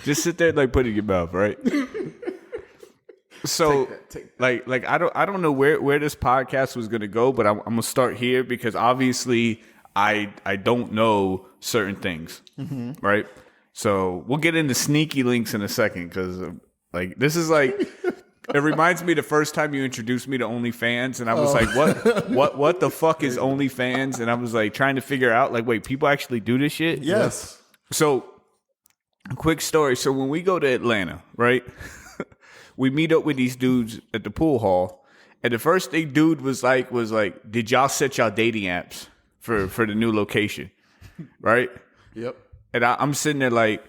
Just sit there and like put it in your mouth, right? So take that. like I don't know where this podcast was gonna go, but I'm gonna start here because obviously I don't know certain things, right? So we'll get into sneaky links in a second because like this is like it reminds me the first time you introduced me to OnlyFans, and I was like, what the fuck is OnlyFans? And I was like trying to figure out like, wait, people actually do this shit? Yes. So, a quick story. So when we go to Atlanta, right, we meet up with these dudes at the pool hall, and the first thing dude was like, did y'all set y'all dating apps for the new location, right? Yep. And I'm sitting there like,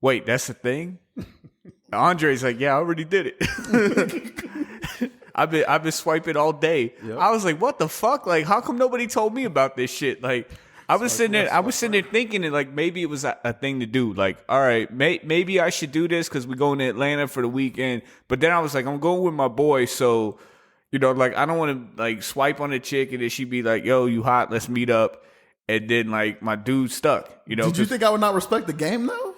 wait, that's the thing? Andre's like, yeah, I already did it. I've been swiping all day. Yep. I was like, what the fuck? Like, how come nobody told me about this shit? Like, I was sitting there thinking that like maybe it was a thing to do. Like, all right, maybe I should do this because we're going to Atlanta for the weekend. But then I was like, I'm going with my boy, so like I don't want to like swipe on a chick and then she'd be like, yo, you hot? Let's meet up. And then like my dude stuck. Did you think I would not respect the game though?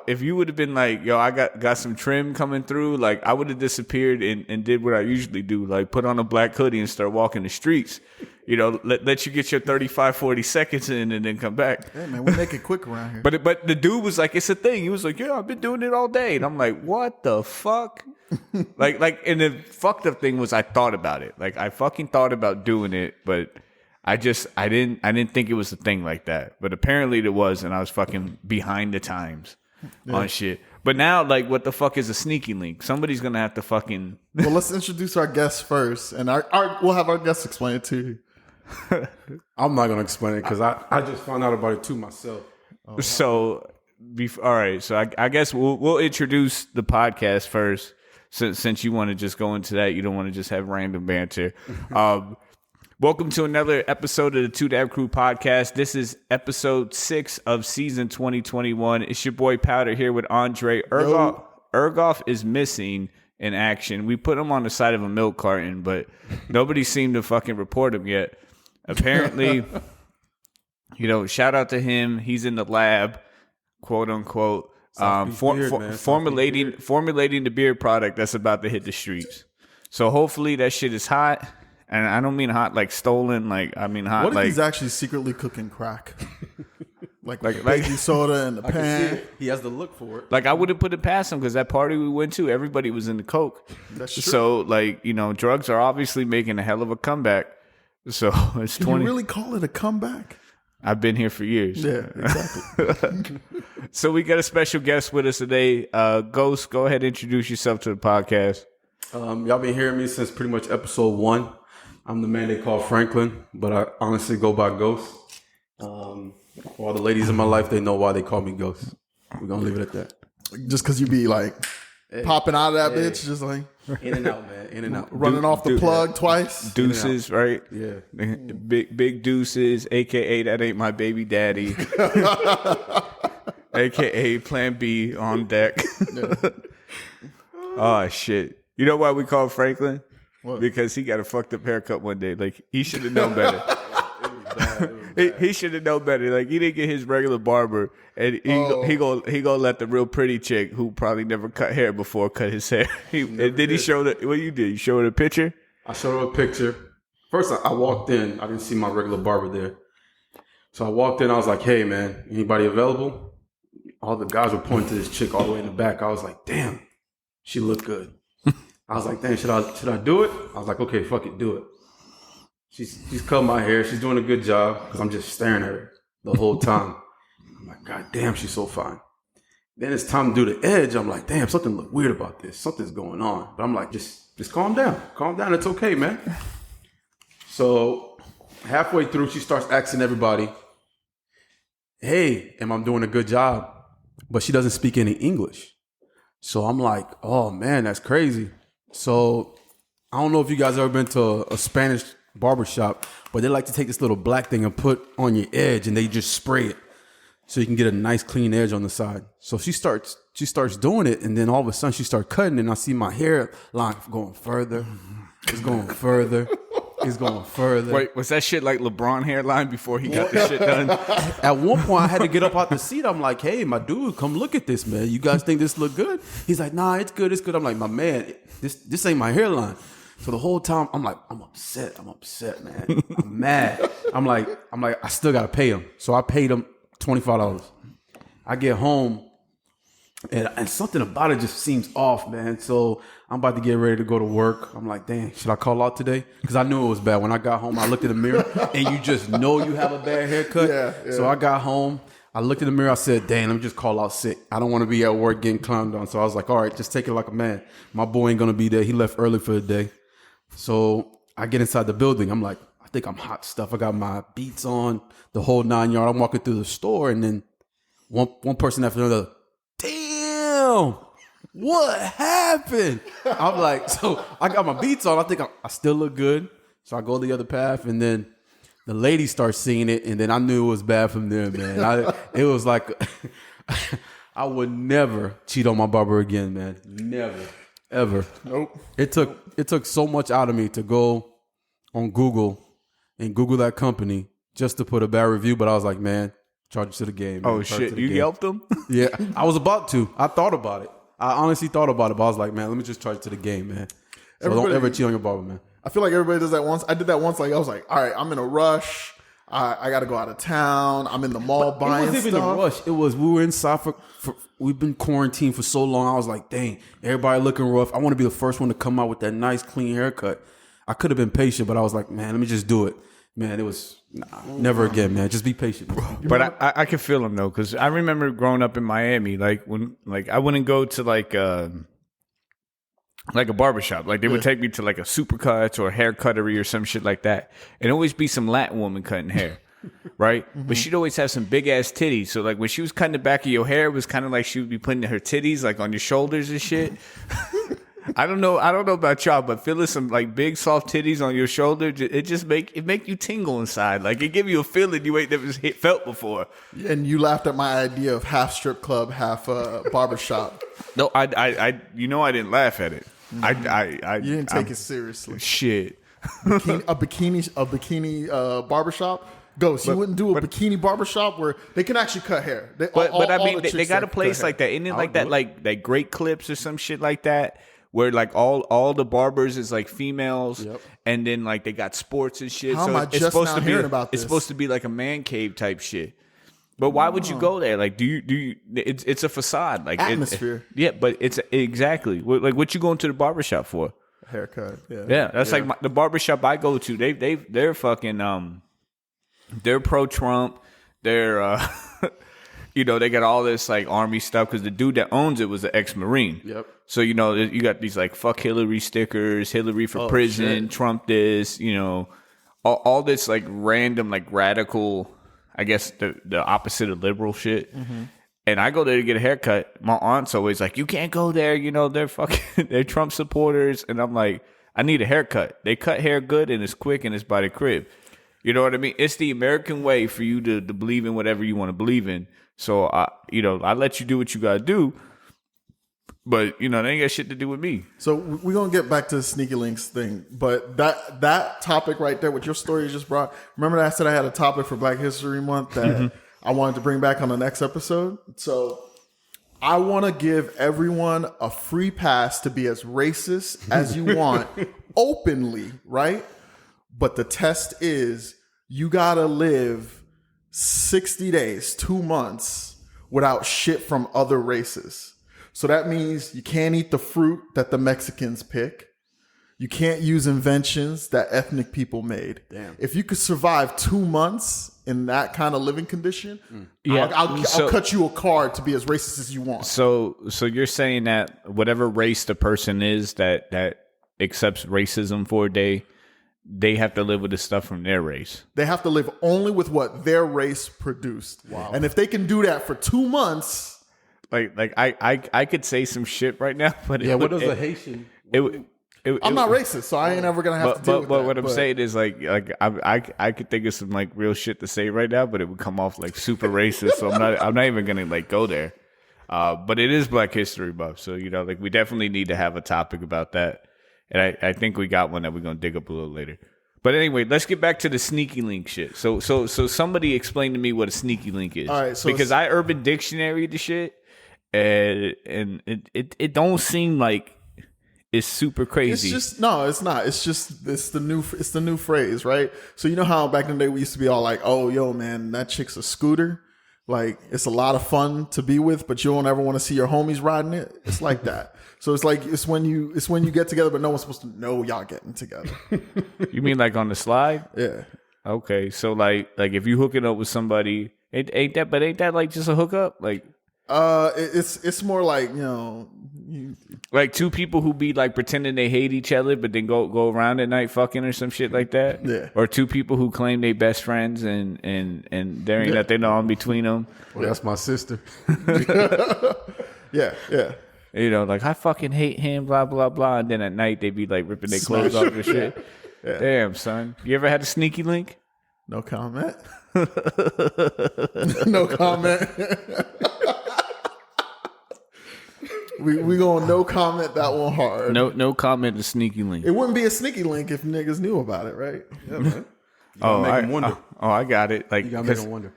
If you would have been like, yo, I got some trim coming through, like I would have disappeared and did what I usually do, like put on a black hoodie and start walking the streets. Let you get your 35, 40 seconds in and then come back. Hey man, we make it quick around here. But the dude was like, it's a thing. He was like, yeah, I've been doing it all day. And I'm like, what the fuck? like, and the fucked up thing was I thought about it. Like I fucking thought about doing it, but I didn't think it was a thing like that. But apparently it was, and I was fucking behind the times on shit. But now, like, what the fuck is a sneaky link? Somebody's gonna have to fucking. Well, let's introduce our guests first, and we'll have our guests explain it to you. I'm not gonna explain it because I just found out about it too myself. So, all right. So I guess we'll introduce the podcast first, since you want to just go into that. You don't want to just have random banter. Welcome to another episode of the Two Dab Crew podcast. This is episode 6 of season 2021. It's your boy Powder here with Andre. Ergoff is missing in action. We put him on the side of a milk carton, but nobody seemed to fucking report him yet. Apparently, shout out to him. He's in the lab, quote unquote, formulating the beard product that's about to hit the streets. So hopefully that shit is hot. And I don't mean hot like stolen, like I mean hot. What if he's actually secretly cooking crack? like baking soda in the pan. He has the look for it. Like I wouldn't put it past him because that party we went to, everybody was into coke. That's true. So like drugs are obviously making a hell of a comeback. So it's 20. Can you really call it a comeback? I've been here for years. Yeah, exactly. So we got a special guest with us today. Ghost, go ahead and introduce yourself to the podcast. Y'all been hearing me since pretty much episode 1. I'm the man they call Franklin, but I honestly go by Ghost. All the ladies in my life, they know why they call me Ghost. We're going to leave it at that. Just because you be like popping out of that bitch, just like... In and out, man. In and out. Running off the plug twice. Deuces, right? Yeah. Big deuces, a.k.a. that ain't my baby daddy. a.k.a. Plan B on deck. Oh, shit. You know why we call Franklin? What? Because he got a fucked up haircut one day. Like, he should have known better. He should have known better. Like, he didn't get his regular barber, and he gonna let the real pretty chick who probably never cut hair before cut his hair. And then he showed it. What you did? You showed her a picture? I showed her a picture. First, I walked in. I didn't see my regular barber there. So I walked in. I was like, hey, man, anybody available? All the guys were pointing to this chick all the way in the back. I was like, damn, she looked good. I was like, damn, should I do it? I was like, okay, fuck it, do it. She's cut my hair. She's doing a good job because I'm just staring at her the whole time. I'm like, God damn, she's so fine. Then it's time to do the edge. I'm like, damn, something look weird about this. Something's going on. But I'm like, just calm down. Calm down. It's okay, man. So halfway through, she starts asking everybody, hey, am I doing a good job? But she doesn't speak any English. So I'm like, oh, man, that's crazy. So I don't know if you guys ever been to a Spanish barbershop, but they like to take this little black thing and put on your edge and they just spray it so you can get a nice clean edge on the side. So she starts doing it, and then all of a sudden she starts cutting, and I see my hair line going further. It's going further. It's going further. Wait, was that shit like LeBron hairline before he got the shit done? At one point, I had to get up out the seat. I'm like, hey, my dude, come look at this, man. You guys think this look good? He's like, nah, it's good. It's good. I'm like, my man, this ain't my hairline. So the whole time, I'm like, I'm upset, man. I'm mad. I'm like, I still got to pay him. So I paid him $25. I get home. And something about it just seems off, man. So I'm about to get ready to go to work. I'm like, dang, should I call out today? Because I knew it was bad. When I got home, I looked in the mirror, and you just know you have a bad haircut. Yeah. So I got home. I looked in the mirror. I said, dang, let me just call out sick. I don't want to be at work getting clowned on. So I was like, all right, just take it like a man. My boy ain't going to be there. He left early for the day. So I get inside the building. I'm like, I think I'm hot stuff. I got my beats on, the whole 9 yard. I'm walking through the store, and then one person after another, damn, what happened? I'm like, so I got my beats on. I think I still look good. So I go the other path, and then the lady starts seeing it, and then I knew it was bad from there, man. It was like, I would never cheat on my barber again, man. Never, ever. Nope. It took so much out of me to go on Google and Google that company just to put a bad review, but I was like, man, charge it to the game. Man. Oh, shit. You yelped them? Yeah, I was about to. I thought about it. I honestly thought about it, but I was like, man, let me just charge it to the game, man. So don't ever cheat on your barber, man. I feel like everybody does that once. I did that once. Like I was like, all right, I'm in a rush. I got to go out of town. I'm in the mall buying It wasn't even stuff. a rush. It was, we were inside for we've been quarantined for so long. I was like, dang, everybody looking rough. I want to be the first one to come out with that nice, clean haircut. I could have been patient, but I was like, man, let me just do it. Man, it was never again, man. Just be patient. But I can feel him though, because I remember growing up in Miami, like when I wouldn't go to like a barbershop. Like they would take me to like a Supercuts or a hair cuttery or some shit like that. And always be some Latin woman cutting hair. Right? But she'd always have some big ass titties. So like when she was cutting the back of your hair, it was kind of like she would be putting her titties like on your shoulders and shit. I don't know about y'all, but feeling some like big soft titties on your shoulder, it just make you tingle inside. Like it give you a feeling you ain't never felt before. And you laughed at my idea of half strip club, half barbershop. No, I I didn't laugh at it. You didn't take it seriously. Shit. A bikini barbershop. Ghost, you wouldn't do a bikini barbershop where they can actually cut hair. But I mean, they got a place like that. Isn't it like that, like Great Clips or some shit like that? Where like all the barbers is like females, and then like they got sports and shit. How so am I it's just supposed now to be hearing about it's this? supposed to be like a man cave type shit. But why would you go there? Like, do you? It's a facade, like atmosphere. Yeah, but it's exactly like what you going to the barbershop for? Haircut. Yeah, that's like the barbershop I go to. They're fucking they're pro-Trump. They're they got all this like army stuff because the dude that owns it was an ex-Marine. Yep. So you got these like fuck Hillary stickers, Hillary for prison, shit. Trump this, all this like random like radical, I guess the opposite of liberal shit. Mm-hmm. And I go there to get a haircut. My aunt's always like, you can't go there. They're Trump supporters. And I'm like, I need a haircut. They cut hair good and it's quick and it's by the crib. You know what I mean? It's the American way for you to believe in whatever you want to believe in. So I let you do what you got to do. But, they ain't got shit to do with me. So we're going to get back to the Sneaky Links thing. But that topic right there, what your story you just brought, remember that I said I had a topic for Black History Month that I wanted to bring back on the next episode? So I want to give everyone a free pass to be as racist as you want openly, right? But the test is you got to live 60 days, 2 months without shit from other races. So that means you can't eat the fruit that the Mexicans pick. You can't use inventions that ethnic people made. Damn. If you could survive 2 months in that kind of living condition, I'll cut you a card to be as racist as you want. So you're saying that whatever race the person is that accepts racism for a day, they have to live with the stuff from their race. They have to live only with what their race produced. Wow. And if they can do that for 2 months... Like I could say some shit right now, but what does a Haitian? I'm not racist, so I ain't ever gonna have to deal with that. But what I'm saying is like I could think of some like real shit to say right now, but it would come off like super racist. So I'm not even gonna like go there. But it is Black History Month, so like we definitely need to have a topic about that, and I think we got one that we're gonna dig up a little later. But anyway, let's get back to the sneaky link shit. So somebody explain to me what a sneaky link is. All right, so because I Urban Dictionary the shit, and it don't seem like it's super crazy. It's just no, it's not. It's the new phrase, right? So you know how back in the day we used to be all like, "Oh, yo, man, that chick's a scooter." Like it's a lot of fun to be with, but you don't ever want to see your homies riding it. It's like that. So it's like it's when you get together, but no one's supposed to know y'all getting together. You mean like on the slide? Yeah. Okay, so like if you hooking up with somebody, ain't that like just a hookup? Like it's more like like two people who be like pretending they hate each other, but then go around at night fucking or some shit like that. Yeah. Or two people who claim they best friends and there ain't nothing on between them. Well, that's my sister. yeah. You know, like I fucking hate him, blah blah blah, and then at night they be like ripping their clothes off and shit. Yeah. Damn, son, you ever had a sneaky link? No comment. No comment. we going no comment that one hard. No comment to sneaky link. It wouldn't be a sneaky link if niggas knew about it, right? Yeah, man. Make them wonder. I got it. Like You gotta make them wonder.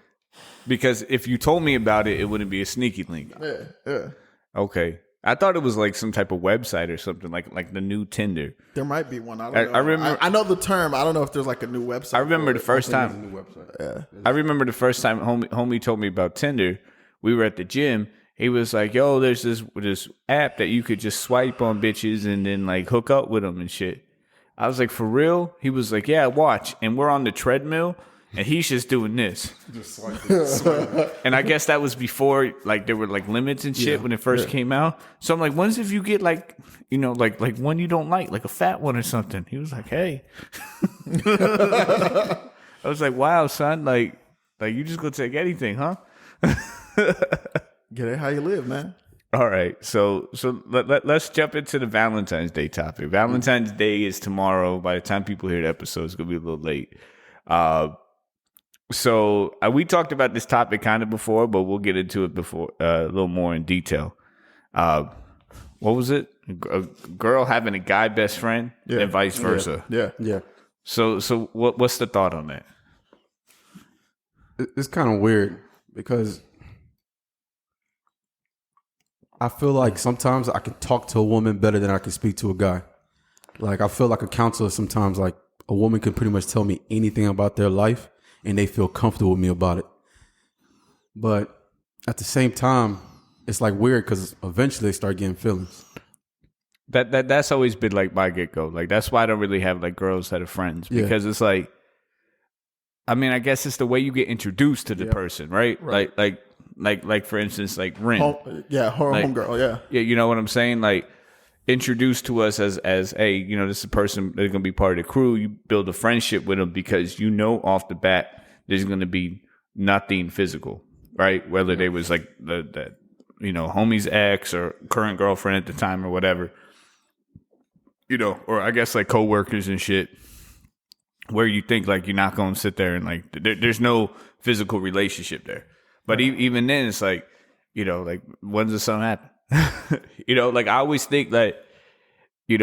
because if you told me about it, it wouldn't be a sneaky link. Yeah. Okay, I thought it was like some type of website or something like the new Tinder. There might be one. I don't know. I remember. I know the term. I don't know if there's like a new website. I remember for the it. first There's a time. new website. Yeah. I remember the first time homie told me about Tinder. We were at the gym. He was like, "Yo, there's this app that you could just swipe on bitches and then like hook up with them and shit." I was like, "For real?" He was like, "Yeah, watch." And we're on the treadmill, and he's just doing this. Just swipe it. And I guess that was before like there were like limits and shit when it first came out. So I'm like, "When's if you get like like one you don't like a fat one or something?" He was like, "Hey." I was like, "Wow, son, like you just gonna take anything, huh?" Get it how you live, man. All right, so let's jump into the Valentine's Day topic. Valentine's Day is tomorrow. By the time people hear the episode, it's gonna be a little late. So we talked about this topic kind of before, but we'll get into it before a little more in detail. What was it? A girl having a guy best friend and vice versa. Yeah. So what's the thought on that? It's kind of weird because I feel like sometimes I can talk to a woman better than I can speak to a guy. Like I feel like a counselor sometimes, like a woman can pretty much tell me anything about their life and they feel comfortable with me about it. But at the same time, it's like weird because eventually they start getting feelings. That's always been like my get-go. Like that's why I don't really have like girls that are friends because it's like, I mean, I guess it's the way you get introduced to the person, right? Like for instance, like Rin. Homegirl, yeah. Yeah, you know what I'm saying? Like introduced to us as hey, this is a person that's gonna be part of the crew. You build a friendship with them because you know off the bat there's gonna be nothing physical, right? Whether they was like the homie's ex or current girlfriend at the time or whatever. Or I guess like coworkers and shit. Where you think like you're not gonna sit there and like there's no physical relationship there. But even then, it's like, like when does something happen? Like I always think that, you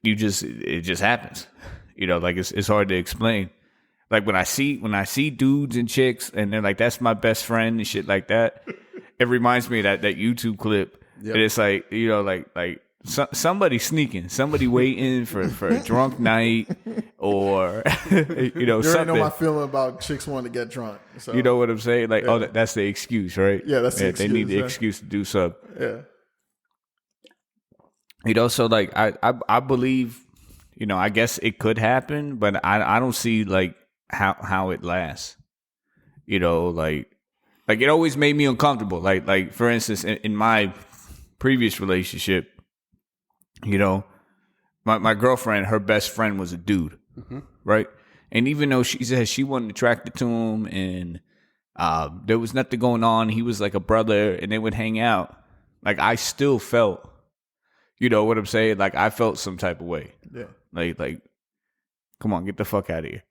just it just happens. Like it's hard to explain. Like when I see dudes and chicks and they're like, that's my best friend and shit like that. It reminds me of that YouTube clip. Yep. And it's like, like somebody sneaking, somebody waiting for a drunk night or, You already something. know my feeling about chicks wanting to get drunk. So. You know what I'm saying? Like, that's the excuse, right? Yeah, that's the excuse. They need the excuse to do something. Yeah. So like, I believe, I guess it could happen, but I don't see like how it lasts. Like it always made me uncomfortable. Like for instance, in my previous relationship, my girlfriend, her best friend was a dude, right? And even though she said she wasn't attracted to him and there was nothing going on, he was like a brother and they would hang out, like I still felt, you know what I'm saying? Like I felt some type of way. Yeah. Like, come on, get the fuck out of here.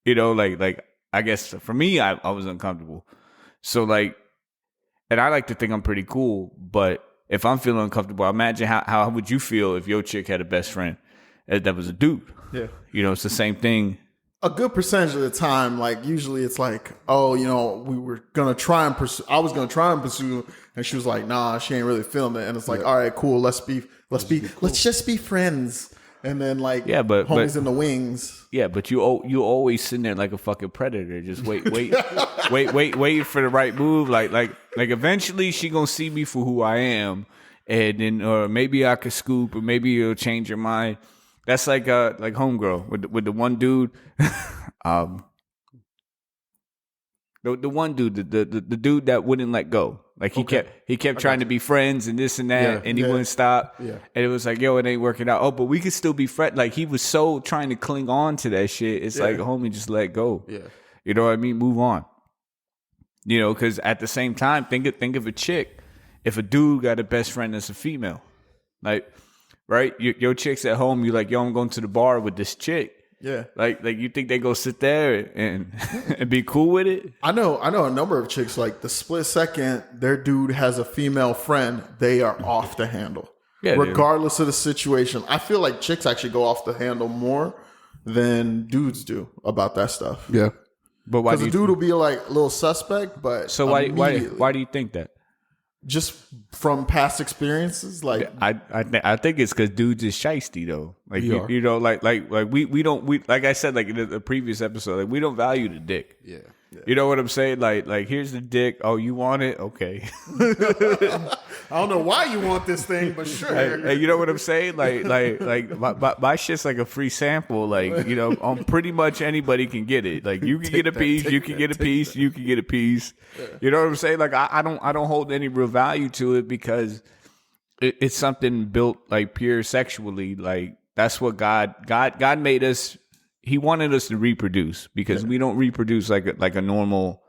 Like I guess for me, I was uncomfortable. So like, and I like to think I'm pretty cool, but if I'm feeling uncomfortable, imagine how would you feel if your chick had a best friend that was a dude. Yeah. You know, it's the same thing. A good percentage of the time, like usually it's like, oh, you know, we were gonna try and pursue. I was gonna try and pursue, and she was like, nah, she ain't really feeling it. And it's like, all right, cool, let's just be friends. And then like, but homies in the wings. Yeah, but you always sitting there like a fucking predator, just wait for the right move. Like eventually she gonna see me for who I am, and then or maybe I could scoop, or maybe it'll change her mind. That's like Homegirl with the one dude, the one dude, the dude that wouldn't let go. Like he kept trying to be friends and this and that, and he wouldn't stop. Yeah. And it was like, yo, it ain't working out. Oh, but we could still be friends. Like he was so trying to cling on to that shit. It's like, homie, just let go. Yeah. You know what I mean? Move on. You know, because at the same time, think of a chick. If a dude got a best friend that's a female, like. Right, your chick's at home. You like, yo, I'm going to the bar with this chick. Yeah, like you think they go sit there and and be cool with it? I know a number of chicks. Like the split second their dude has a female friend, they are off the handle. Yeah, regardless of the situation. I feel like chicks actually go off the handle more than dudes do about that stuff. Yeah, but why? Because the dude will be like a little suspect, but so why do you think that? Just from past experiences, like I think it's because dudes is shiesty though. Like you know, like we don't like I said like in the previous episode, like we don't value the dick. Yeah. You know what I'm saying? Like here's the dick. Oh, you want it? Okay. I don't know why you want this thing, but sure. Hey, you know what I'm saying? Like my shit's like a free sample. Like, you know, pretty much anybody can get it. Like you can get a piece, you can get a piece, you can get a piece. You know what I'm saying? Like I don't hold any real value to it because it's something built like pure sexually. Like that's what God made us. He wanted us to reproduce because we don't reproduce like a normal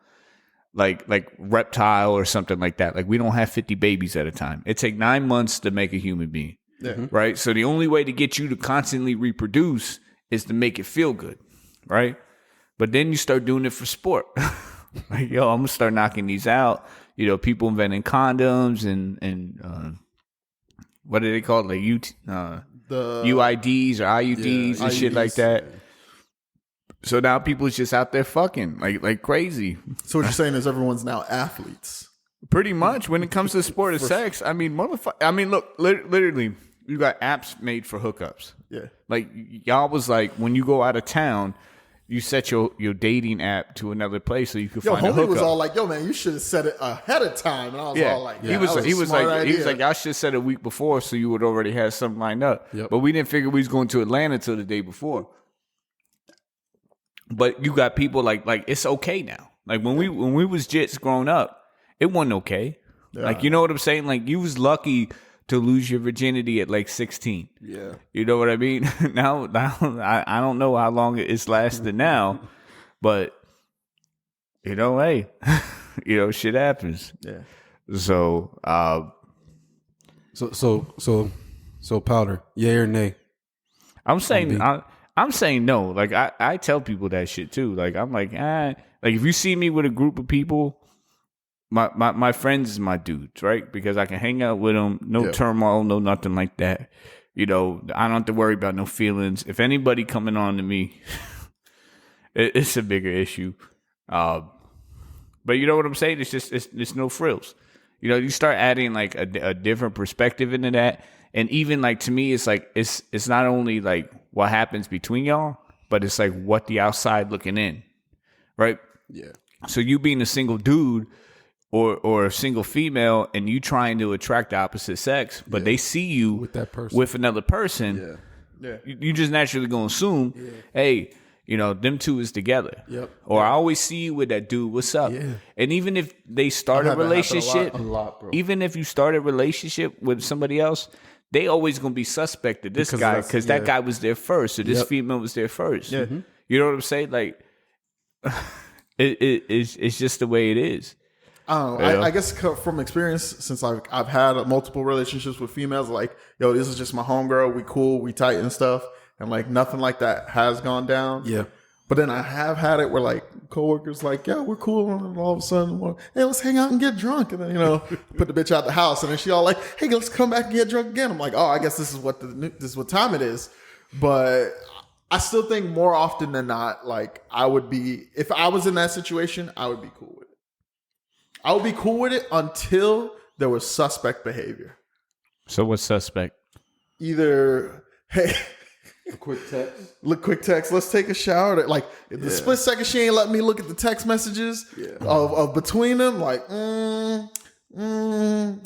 like reptile or something like that. Like we don't have 50 babies at a time. It takes 9 months to make a human being. Yeah. Right? So the only way to get you to constantly reproduce is to make it feel good. Right? But then you start doing it for sport. Like, yo, I'm gonna start knocking these out. You know, people inventing condoms and what do they call it? Like the UIDs or IUDs and shit like that. So now people is just out there fucking like crazy. So what you're saying is everyone's now athletes. Pretty much when it comes to sport of sex. I mean, look, literally, you got apps made for hookups. Yeah. Like y'all was like when you go out of town, you set your dating app to another place so you could find a hookup. Homie was all like, "Yo, man, you should have set it ahead of time." And I was all like, "He was like, y'all should set it a week before so you would already have something lined up." Yep. But we didn't figure we was going to Atlanta till the day before. But you got people like it's okay now. Like when we was jits growing up, it wasn't okay. Yeah. Like you know what I'm saying? Like you was lucky to lose your virginity at like 16. Yeah. You know what I mean? Now I don't know how long it's lasted now, but you know, hey, you know, shit happens. Yeah. So Powder, yay or nay? I'm saying no. Like I tell people that shit too. Like I'm like, like if you see me with a group of people, my friends is my dudes, right? Because I can hang out with them, no turmoil, no nothing like that. You know, I don't have to worry about no feelings. If anybody coming on to me, it's a bigger issue. But you know what I'm saying? It's just it's no frills. You know, you start adding like a different perspective into that, and even like to me, it's like it's not only like what happens between y'all, but it's like what the outside looking in, right? Yeah. So you being a single dude or a single female, and you trying to attract the opposite sex, but they see you with that person, with another person. Yeah. You just naturally gonna assume, hey, you know, them two is together. Yep. Or I always see you with that dude. What's up? Yeah. And even if they start a relationship, a lot, bro. Even if you start a relationship with somebody else, they always gonna be suspect of this guy because that guy was there first, or this female was there first. Yeah. Mm-hmm. You know what I'm saying? Like, it's just the way it is. I don't know. I guess from experience, since I've had multiple relationships with females, like, yo, this is just my homegirl. We cool, we tight and stuff. And like nothing like that has gone down. Yeah. But then I have had it where like coworkers like, yeah, we're cool. And all of a sudden, hey, let's hang out and get drunk. And then, you know, put the bitch out the house. And then she all like, hey, let's come back and get drunk again. I'm like, oh, I guess this is what time it is. But I still think more often than not, like I would be, if I was in that situation, I would be cool with it. I would be cool with it until there was suspect behavior. So what's suspect? Either, hey, A quick text. quick text, let's take a shower. Like, if the split second she ain't letting me look at the text messages of between them, like,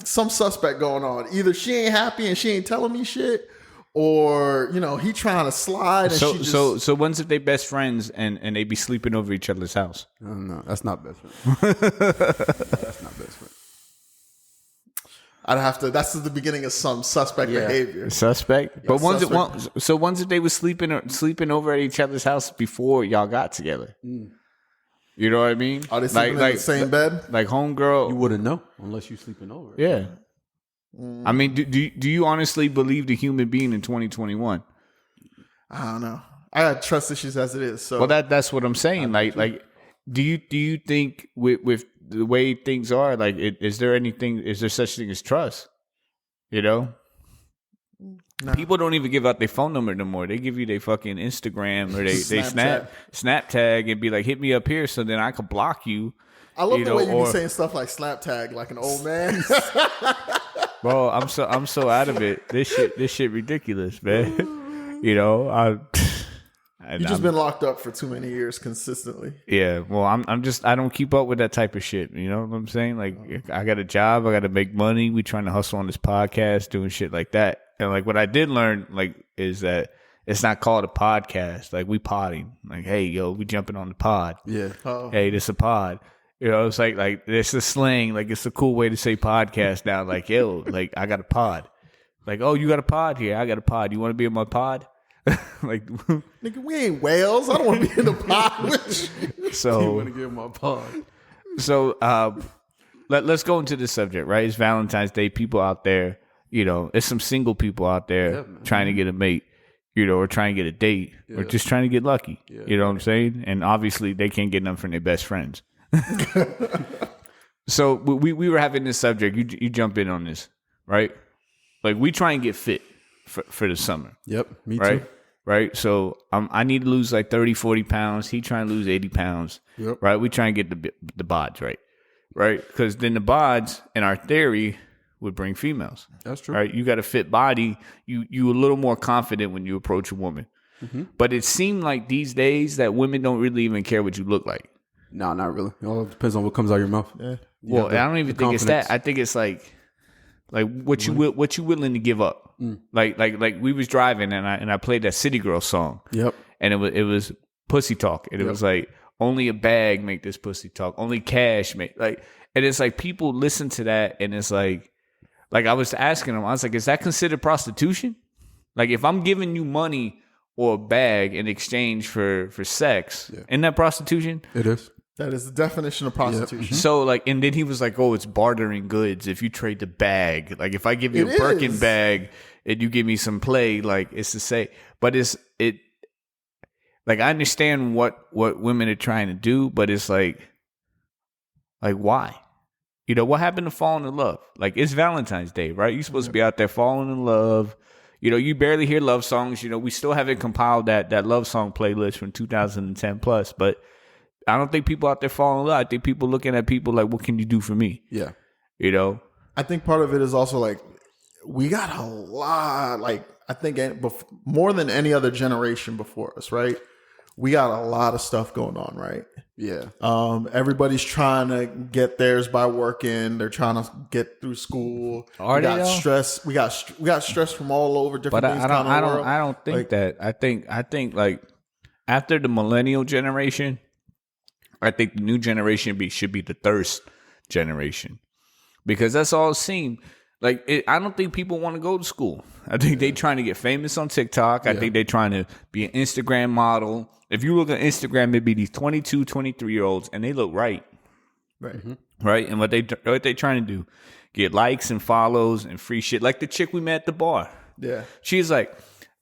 some suspect going on. Either she ain't happy and she ain't telling me shit, or, you know, he trying to slide. And she just, so when's if they best friends and they be sleeping over each other's house? No, that's not best friend. That's not best friend. I'd have to, that's the beginning of some suspect behavior. Suspect? But suspect. once if they was sleeping over at each other's house before y'all got together. You know what I mean? Are they sleeping in the same bed? Like homegirl. You wouldn't know unless you sleeping over. Yeah. I mean, do you honestly believe the human being in 2021? I don't know. I got trust issues as it is. So Well, that's what I'm saying. Like, do you think with the way things are, like, is there such thing as trust? You know, No. People don't even give out their phone number no more. They give you their fucking Instagram or they snap tag and be like, hit me up here so then I could block you. I love the way you be saying stuff like slap tag like an old man. Bro, I'm so out of it. This shit ridiculous, man. You know, You've just been locked up for too many years consistently. Yeah, well, I don't keep up with that type of shit. You know what I'm saying? Like, I got a job, I got to make money. We trying to hustle on this podcast, doing shit like that. And like, what I did learn, like, is that it's not called a podcast. Like, we podding. Like, hey, yo, we jumping on the pod. Yeah. Oh. Hey, this a pod. You know, it's like it's a slang. Like, it's a cool way to say podcast now. Like, yo, like, I got a pod. Like, oh, you got a pod here. I got a pod. You want to be in my pod? Like, nigga, we ain't whales. I don't want to be in the pod with you. So You want to give my pod. So let's go into the subject, right? It's Valentine's Day. People out there, you know, there's some single people out there trying to get a mate, you know, or trying to get a date, or just trying to get lucky. You know what I'm saying? And obviously, they can't get none from their best friends. So we were having this subject. You jump in on this, right? Like, we try and get fit for the summer. Yep, me right? too. Right? So I need to lose like 30, 40 pounds. He trying to lose 80 pounds. Yep. Right? We try and get the bods, right? Right? Because then the bods, in our theory, would bring females. That's true. Right? You got a fit body. You a little more confident when you approach a woman. Mm-hmm. But it seemed like these days that women don't really even care what you look like. No, not really. It all depends on what comes out of your mouth. Yeah. Well, I don't even think it's that. I think it's like what you willing to give up. Like we was driving and I played that City Girl song. Yep. And it was pussy talk. And it was like, only a bag make this pussy talk. Only cash make, like, and it's like people listen to that and it's like I was asking them, I was like, is that considered prostitution? Like, if I'm giving you money or a bag in exchange for sex, isn't that prostitution? It is. That is the definition of prostitution. Yep. So, like, and then he was like, oh, it's bartering goods if you trade the bag. Like, if I give you a Birkin bag and you give me some play, like, it's to say, but like, I understand what women are trying to do, but it's like why? You know, what happened to falling in love? Like, it's Valentine's Day, right? You're supposed to be out there falling in love. You know, you barely hear love songs. You know, we still haven't compiled that love song playlist from 2010 plus, but I don't think people out there falling in love. I think people looking at people like, what can you do for me? Yeah. You know? I think part of it is also like, we got a lot, like, I think more than any other generation before us, right? We got a lot of stuff going on, right? Yeah. Everybody's trying to get theirs by working. They're trying to get through school. Are we they got though? stress. We got stress from all over different But things. I don't think that. I think like after the millennial generation, I think the new generation should be the thirst generation, because that's all it seemed like. I don't think people want to go to school. I think they trying to get famous on TikTok. I think they trying to be an Instagram model. If you look at Instagram, it'd be these 22, 23-year-olds, and they look right. Right. Mm-hmm. Right? And what they trying to do, get likes and follows and free shit. Like the chick we met at the bar. Yeah. She's like,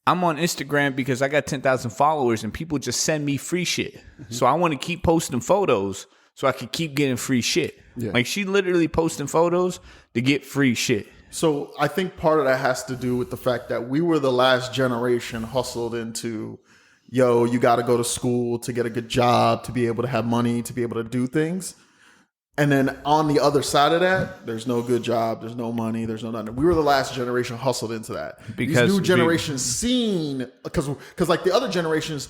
I'm on Instagram because I got 10,000 followers and people just send me free shit. Mm-hmm. So I want to keep posting photos so I can keep getting free shit. Yeah. Like, she literally posting photos to get free shit. So I think part of that has to do with the fact that we were the last generation hustled into, yo, you got to go to school to get a good job, to be able to have money, to be able to do things. And then on the other side of that, there's no good job, there's no money, there's no nothing. We were the last generation hustled into that. Because these new generations seen, because like the other generations,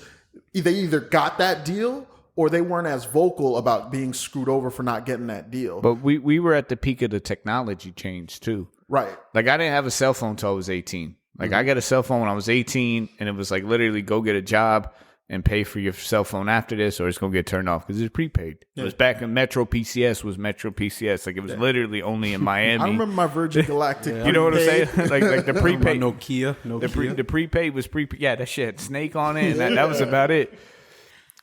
they either got that deal or they weren't as vocal about being screwed over for not getting that deal. But we were at the peak of the technology change too. Right. Like I didn't have a cell phone until I was 18. Like I got a cell phone when I was 18, and it was like literally go get a job and pay for your cell phone after this, or it's gonna get turned off because it's prepaid. Yeah. It was back when Metro PCS was Metro PCS. Like it was literally only in Miami. I remember my Virgin Galactic. You know what I'm saying? like the prepaid, Nokia. The prepaid was prepaid. Yeah, that shit had Snake on it, and that was about it.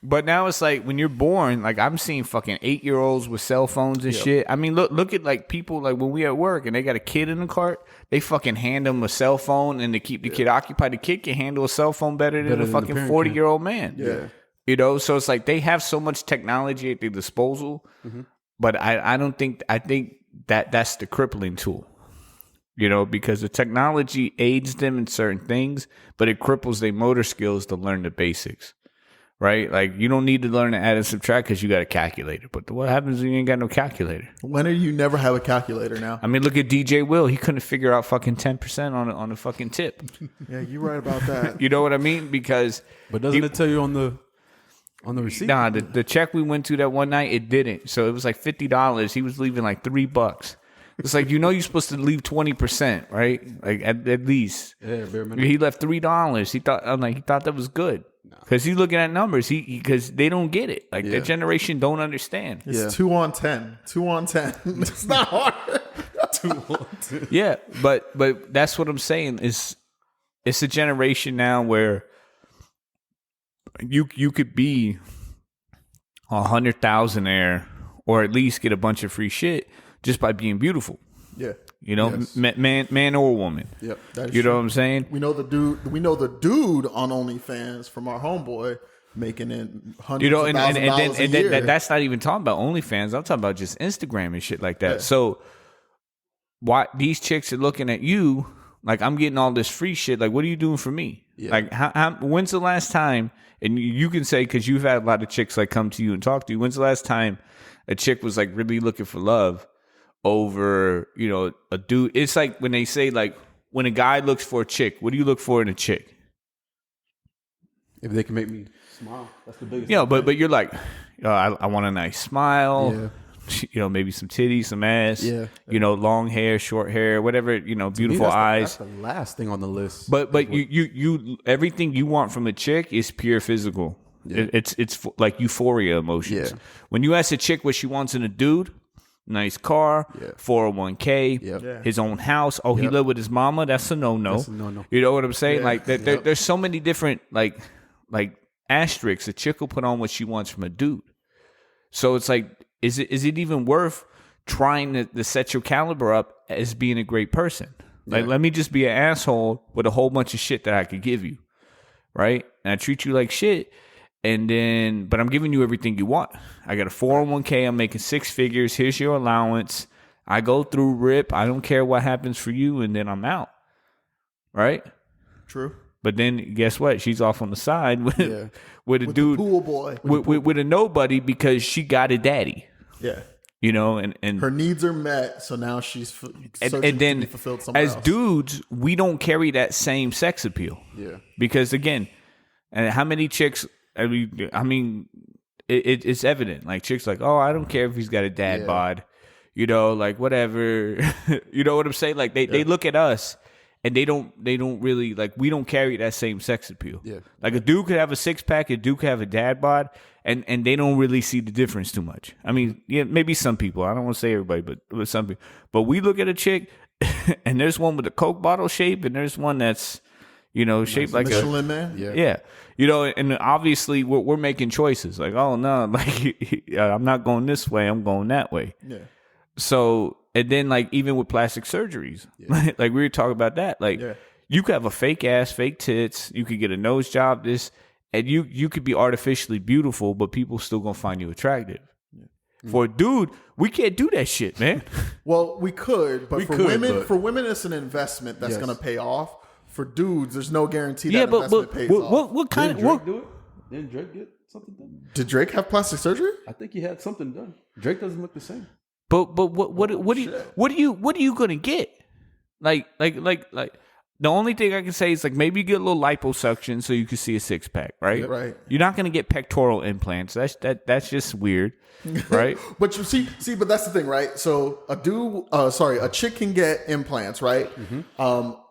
But now it's like when you're born, like I'm seeing fucking 8-year-olds with cell phones and shit. I mean, look at like people like when we at work and they got a kid in the cart, they fucking hand them a cell phone and to keep the kid occupied. The kid can handle a cell phone better than a fucking 40-year-old man. Yeah. You know, so it's like they have so much technology at their disposal, but I think that's the crippling tool. You know, because the technology aids them in certain things, but it cripples their motor skills to learn the basics. Right? Like, you don't need to learn to add and subtract because you got a calculator. But what happens when you ain't got no calculator? When do you never have a calculator now? I mean, look at DJ Will. He couldn't figure out fucking 10% on the fucking tip. Yeah, you're right about that. You know what I mean? Because... But doesn't it tell you on the receipt? Nah, the check we went to that one night, it didn't. So it was like $50. He was leaving like $3. It's like, you're supposed to leave 20%, right? Like at least. Yeah, bare minimum. He left $3. He thought that was good. Because he's looking at numbers, because they don't get it. Like that generation don't understand. It's 2 on 10. 2 on 10. It's not hard. 2 on 10. Yeah, but that's what I'm saying is it's a generation now where you could be 100,000 or at least get a bunch of free shit just by being beautiful. Yeah. You know, man or woman. Yep. You know what I'm saying? We know the dude on OnlyFans from our homeboy making it hundreds of thousands of dollars a year. That's not even talking about OnlyFans. I'm talking about just Instagram and shit like that. Yeah. So why these chicks are looking at you like I'm getting all this free shit. Like, what are you doing for me? Yeah. Like, when's the last time? And you can say, because you've had a lot of chicks like come to you and talk to you. When's the last time a chick was like really looking for love over, you know, a dude? It's like when they say, like, when a guy looks for a chick, what do you look for in a chick? If they can make me smile, that's the biggest. You know, but you're like, I want a nice smile. Yeah. You know, maybe some titties, some ass. Yeah. You know, long hair, short hair, whatever. You know, beautiful eyes. That's the last thing on the list. But you everything you want from a chick is pure physical. Yeah. It's like euphoria emotions. Yeah. When you ask a chick what she wants in a dude, nice car, 401k, his own house. Oh, he lived with his mama. That's a no-no. That's a no-no. You know what I'm saying? Yeah. Like there's so many different like asterisks a chick will put on what she wants from a dude. So it's like, is it even worth trying to set your caliber up as being a great person? Like, let me just be an asshole with a whole bunch of shit that I could give you, right? And I treat you like shit. And then, but I'm giving you everything you want. I got a 401k. I'm making 6 figures. Here's your allowance. I go through RIP. I don't care what happens for you. And then I'm out. Right? True. But then guess what? She's off on the side with a dude, the pool boy, with a nobody because she got a daddy. Yeah. You know, and her needs are met. So now she's and then to be fulfilled somewhere as else. Dudes, we don't carry that same sex appeal. Yeah. Because again, and how many chicks, I mean, it's evident. Like chicks, like, oh, I don't care if he's got a dad bod, you know, like whatever. You know what I'm saying? Like they look at us and they don't really like. We don't carry that same sex appeal. Yeah, like a dude could have a 6-pack, a dude could have a dad bod, and they don't really see the difference too much. I mean, yeah, maybe some people. I don't want to say everybody, but with some people. But we look at a chick, and there's one with a Coke bottle shape, and there's one that's, you know, shaped like Michelin Man. Yeah. You know, and obviously we're making choices. Like, oh no, like I'm not going this way. I'm going that way. Yeah. So, and then like even with plastic surgeries, like we were talking about that. Like you could have a fake ass, fake tits. You could get a nose job. And you could be artificially beautiful, but people still gonna find you attractive. Yeah. For a dude, we can't do that shit, man. Well, we could, but for women, it's an investment that's Yes. going to pay off. For dudes, there's no guarantee Yeah, that investment pays off. what kind Didn't of Drake do it? Didn't Drake get something done? Did Drake have plastic surgery? I think he had something done. Drake doesn't look the same. but what are you gonna get? Like the only thing I can say is like maybe you get a little liposuction so you can see a six pack, right? Right. You're not gonna get pectoral implants. That's just weird, right? But you see, but that's the thing, right? So a chick can get implants, right?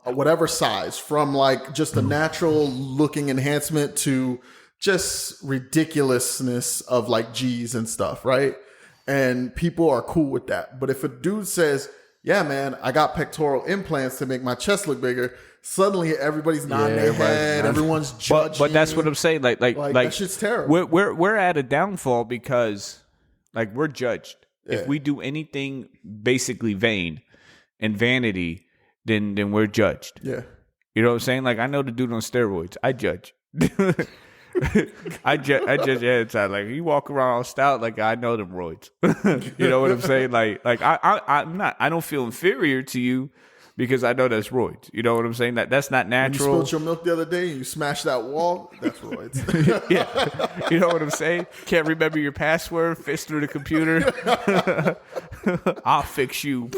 Whatever size, from like just a natural looking enhancement to just ridiculousness of like G's and stuff, right? And people are cool with that. But if a dude says, yeah, man, I got pectoral implants to make my chest look bigger, suddenly everybody's nodding their head, everyone's judging. But that's what I'm saying. Like that shit's terrible. We're at a downfall because like we're judged. If we do anything basically vain and vanity, then we're judged. Yeah. You know what I'm saying? Like I know the dude on steroids. I judge. I judge ahead of time. Like you walk around all stout, like I know them roids. You know what I'm saying? Like I'm not. I don't feel inferior to you because I know that's roids. You know what I'm saying? That's not You natural. spilled your milk the other day and you smashed that wall. That's roids. Yeah, you know what I'm saying? Can't remember your password? Fist through the computer. I'll fix you.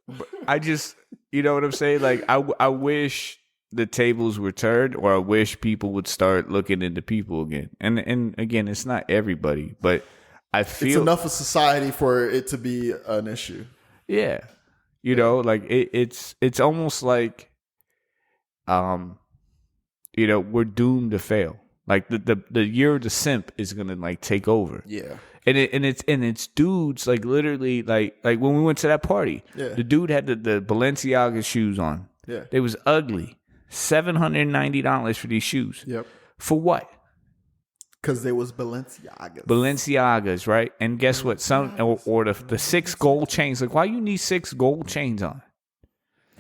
But I just, you know what I'm saying? Like I wish the tables were turned, or I wish people would start looking into people again. And again, it's not everybody, but I feel It's enough of society for it to be an issue. Yeah. You know, like it's almost like you know, we're doomed to fail. Like the year of the simp is gonna like take over. Yeah. And it's dudes like literally like when we went to that party, the dude had the Balenciaga shoes on. Yeah. They was ugly. $790 for these shoes. Yep. For what? Because there was Balenciagas. Balenciagas, right? And guess what? Or the 6 gold chains. Like, why you need 6 gold chains on?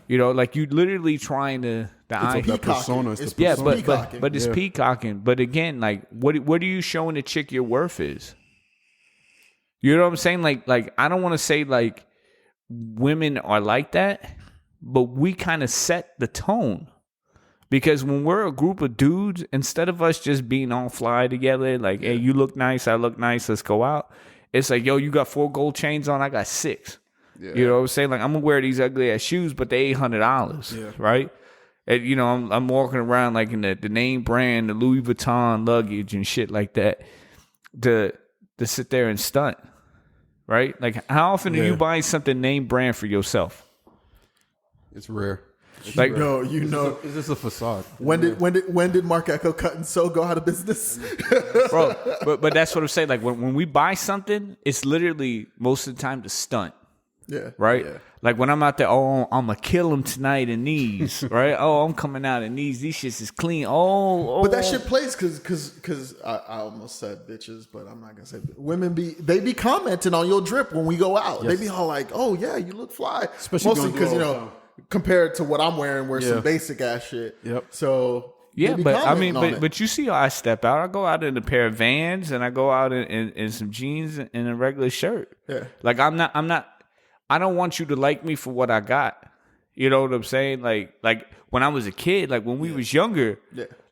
You know, like you literally trying to The persona. It's the yeah, persona. but it's peacocking. But again, like what are you showing the chick your worth is? You know what I'm saying? Like I don't want to say like women are like that, but we kind of set the tone. Because when we're a group of dudes, instead of us just being all fly together, like, hey, you look nice, I look nice, let's go out. It's like, yo, you got 4 gold chains on, I got 6. Yeah. You know what I'm saying? Like, I'm gonna wear these ugly ass shoes, but they $800, right? And you know, I'm walking around like in the name brand, the Louis Vuitton luggage and shit like that, to sit there and stunt, right? Like, how often are you buying something name brand for yourself? It's rare. Like, you know, It's just a facade. when did Mark Echo Cut and Sew go out of business? Bro, but that's what I'm saying. Like when we buy something, it's literally most of the time to stunt. Yeah. Right? Yeah. Like when I'm out there, oh, I'm gonna kill him tonight in these, right? Oh, I'm coming out in these. These shits is clean. Oh. But that shit plays because I almost said bitches, but I'm not gonna say women they be commenting on your drip when we go out. They be all like, oh yeah, you look fly. Especially mostly because compared to what I'm wearing some basic ass shit. Yep. So yeah, be but I commenting mean, on it. but you see how I step out. I go out in a pair of Vans and I go out in some jeans and a regular shirt. Yeah. Like I don't want you to like me for what I got. You know what I'm saying? Like when I was a kid, like when we was younger,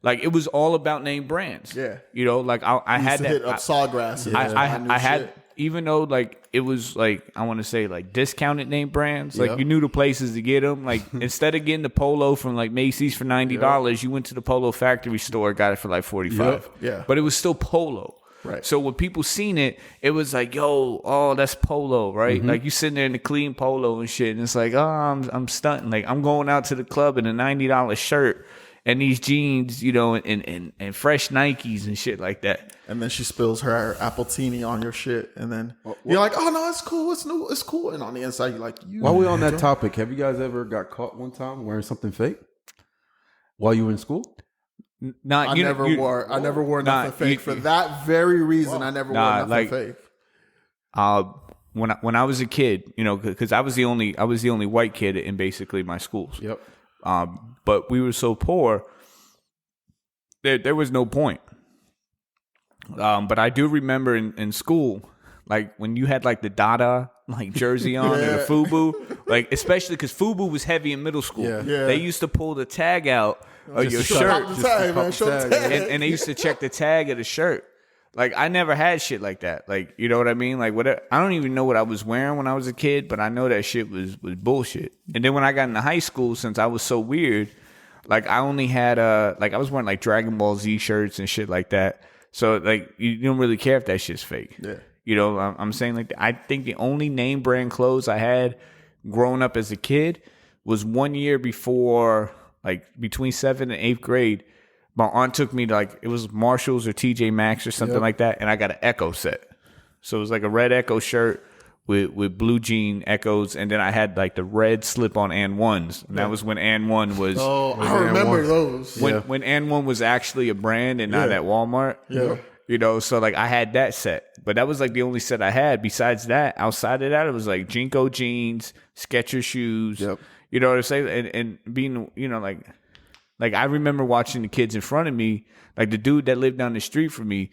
like it was all about name brands. Yeah. You know, like I had to that. hit up Sawgrass. I had, even though like it was like, I want to say like discounted name brands, like you knew the places to get them. Like instead of getting the polo from like Macy's for $90, you went to the Polo Factory store, got it for like $45. Yeah. But it was still polo. Right. So when people seen it, it was like, yo, oh, that's polo, right? Like you sitting there in the clean polo and shit, and it's like, oh, I'm stunting. Like I'm going out to the club in a $90 shirt and these jeans, you know, and fresh Nikes and shit like that. And then she spills her appletini on your shit, and then you're like, oh no, it's cool, it's new, it's cool. And on the inside, you're like, While we're on that topic, have you guys ever got caught one time wearing something fake while you were in school? I never wore nothing fake for that very reason. I never wore nothing fake. When I was a kid, you know, because I was the only white kid in basically my schools. Yep. But we were so poor, there was no point. But I do remember in school, like when you had like the Dada like jersey on or the FUBU, like especially because FUBU was heavy in middle school. Yeah. They used to pull the tag out of your shirt, Pop the tag, man. Show the tag. and they used to check the tag of the shirt. Like I never had shit like that. Like you know what I mean? Like what I don't even know what I was wearing when I was a kid, but I know that shit was bullshit. And then when I got into high school, since I was so weird, like I only had like I was wearing like Dragon Ball Z shirts and shit like that. So like you don't really care if that shit's fake. Yeah. You know, I'm saying like I think the only name brand clothes I had growing up as a kid was 1 year before, like between 7th and 8th grade. My aunt took me to like, it was Marshalls or TJ Maxx or something like that, and I got an Echo set. So it was like a red Echo shirt with blue jean Echoes, and then I had like the red slip-on and ones, and that was when and one was. Oh, I remember those. When and one was actually a brand and not at Walmart. Yeah. You know, so like I had that set, but that was like the only set I had. Besides that, outside of that, it was like Jinko jeans, Skechers shoes. Yep. You know what I'm saying? And being, you know, like I remember watching the kids in front of me, like the dude that lived down the street from me.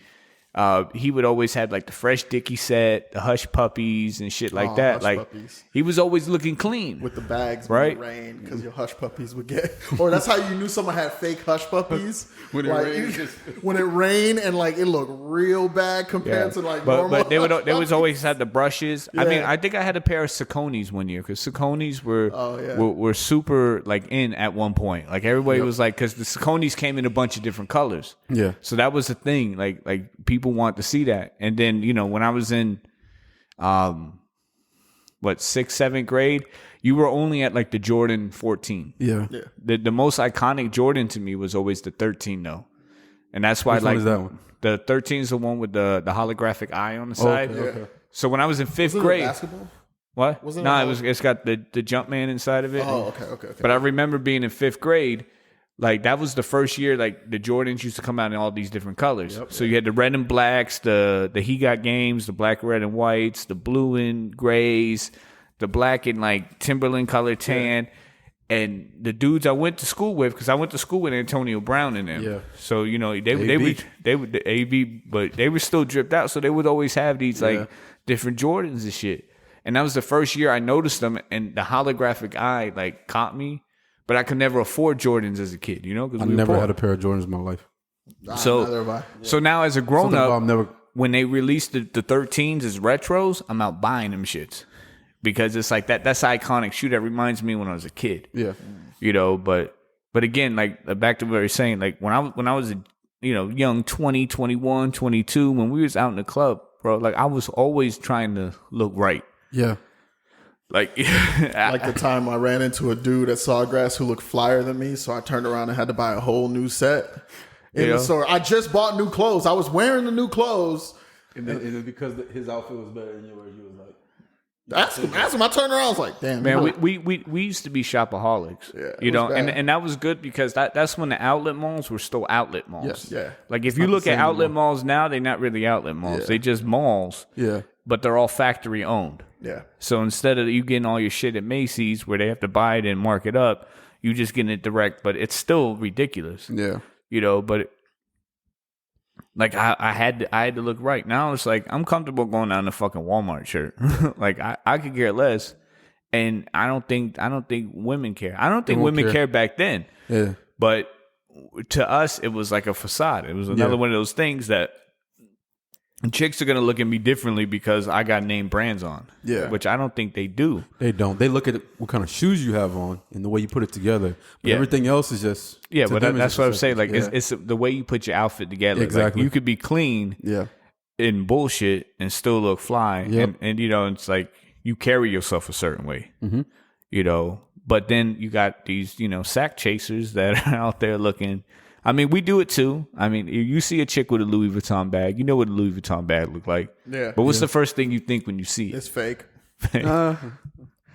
He would always have like the Fresh Dickie set, the Hush Puppies and shit like that. Hush Like Puppies. he was always looking clean With the bags Right. when it rained, because your Hush Puppies would get, or that's how you knew someone had fake Hush Puppies. When it like, rained, when it rained and like it looked real bad compared to like normal. But they would Hush they was Puppies. always had the brushes. I mean, Yeah. I think I had a pair of Sauconys one year because Sauconys were, yeah. were super like in at one point. Like everybody was like, because the Sauconys came in a bunch of different colors. Yeah. So that was the thing. Like people want to see that. And then, you know, when I was in 6th, 7th grade, you were only at like the Jordan 14. Yeah. The most iconic Jordan to me was always the 13 though. And that's why Which like one is that one? the 13 is the one with the holographic eye on the side. Okay. So when I was in 5th Wasn't it grade, basketball? what? Wasn't it No, all- it's got the jump man inside of it. Oh, okay. But I remember being in 5th grade, like that was the first year like the Jordans used to come out in all these different colors. So you had the red and blacks, the He Got Games, the black, red, and whites, the blue and grays, the black and like Timberland color tan. And the dudes I went to school with, because I went to school with Antonio Brown in them. Yeah. So, you know, they would the AB, but they were still dripped out. So they would always have these like different Jordans and shit. And that was the first year I noticed them, and the holographic eye like caught me. But I could never afford Jordans as a kid, you know, because I we were never poor. had a pair of Jordans in my life. So, neither have I. so now as a grown Something about up, I'm never. when they released the 13s as retros, I'm out buying them shits because it's like that's an iconic shoe that reminds me when I was a kid. Yeah. You know, but again, like back to what I was saying, like when I was a, you know, young 20, 21, 22, when we was out in the club, bro, like I was always trying to look right. Yeah. Like, Like the time I ran into a dude at Sawgrass who looked flyer than me, so I turned around and had to buy a whole new set in Yeah. the store. I just bought new clothes. I was wearing the new clothes. And it's because his outfit was better than yours. You was like, Ask him. I turned around. I was like, damn, man, you know, we used to be shopaholics, Yeah, it you know, was bad. and that was good because that's when the outlet malls were still outlet malls. Yes. yeah. Like if you not look the at same outlet anymore. malls now, they're not really outlet malls. Yeah. They just malls, yeah. but they're all factory owned. Yeah. So instead of you getting all your shit at Macy's where they have to buy it and mark it up, you just getting it direct, but it's still ridiculous, Yeah. you know. But like I had to look right. Now it's like I'm comfortable going down to fucking Walmart shirt. Like I could care less, and I don't think women care. I don't think won't women care. care back then. Yeah. But to us, it was like a facade. It was another Yeah. one of those things that chicks are going to look at me differently because I got name brands on. Yeah. Which I don't think they do. They don't. They look at what kind of shoes you have on and the way you put it together. But Yeah. everything else is just. Yeah, to but them, it's that's just what I'm a- saying. Like, yeah. it's the way you put your outfit together. Exactly. Like, you could be clean Yeah. in bullshit and still look fly. Yep. And, you know, it's like you carry yourself a certain way. Mm-hmm. You know, but then you got these, you know, sack chasers that are out there looking. I mean, we do it too. I mean, you see a chick with a Louis Vuitton bag, you know what a Louis Vuitton bag look like. Yeah. But what's the first thing you think when you see it? It's fake.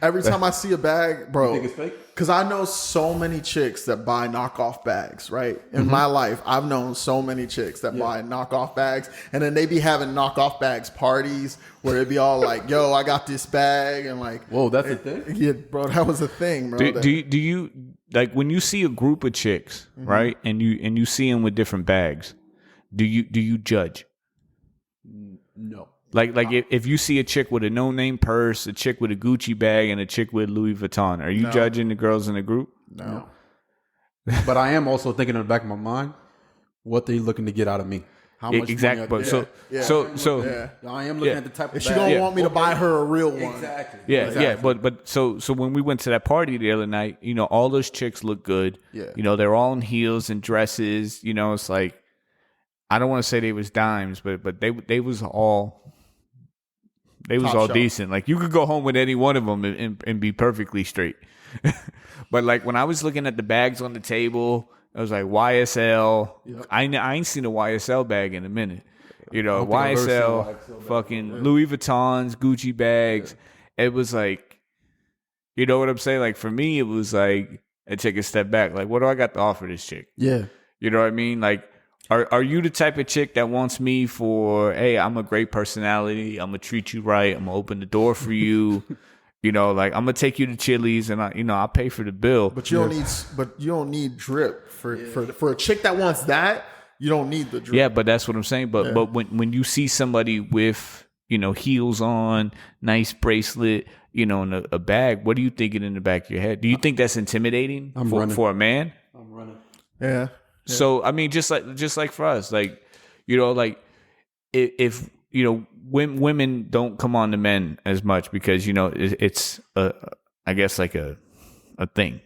Every time I see a bag, bro, think it's fake? because I know so many chicks that buy knockoff bags, right? In my life, I've known so many chicks that buy knockoff bags, and then they be having knockoff bags parties where it be all like, yo, I got this bag, and like, Whoa, that's a thing? yeah, bro, that was a thing, bro. Do you like when you see a group of chicks, right? And you see them with different bags, do you judge? No. Like if you see a chick with a no-name purse, a chick with a Gucci bag, and a chick with Louis Vuitton, are you judging the girls in the group? No. But I am also thinking in the back of my mind, what they looking to get out of me. How much exactly. money But I am looking at the type of And she bag. don't want me to buy her a real one. Exactly. Yeah. But so when we went to that party the other night, all those chicks look good. Yeah. They're all in heels and dresses. It's like, I don't want to say they was dimes, but they was all Top decent. Like, you could go home with any one of them and be perfectly straight. But like, when I was looking at the bags on the table, I was like, YSL. Yep. I ain't seen a YSL bag in a minute. don't think I've ever seen a YSL, YSL fucking bag. Louis Vuittons, Gucci bags. It was like, you know what I'm saying? Like, for me, it was like, I take a step back. Like, what do I got to offer this chick? Yeah. You know what I mean? Like, are you the type of chick that wants me for, hey, I'm a great personality, I'm gonna treat you right, I'm gonna open the door for you, like, I'm gonna take you to Chili's and I'll pay for the bill. But you don't need drip for a chick that wants that. You don't need the drip. Yeah, but that's what I'm saying. But when you see somebody with heels on, nice bracelet, and a bag, what are you thinking in the back of your head? Do you think that's intimidating for a man? I'm running. Yeah. So I mean, just like for us, like like if women don't come on to men as much because it's I guess like a thing.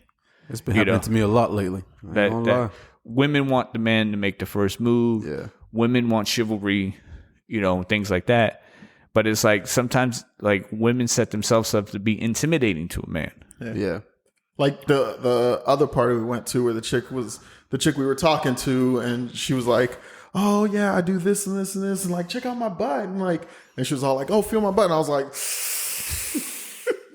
It's been happening to me a lot lately. That women want the man to make the first move. Yeah. Women want chivalry, things like that. But it's like sometimes like women set themselves up to be intimidating to a man. Yeah. Like the other party we went to where the chick we were talking to, and she was like, oh yeah, I do this and this and this, and like, check out my butt, and she was all like, oh, feel my butt, and I was like,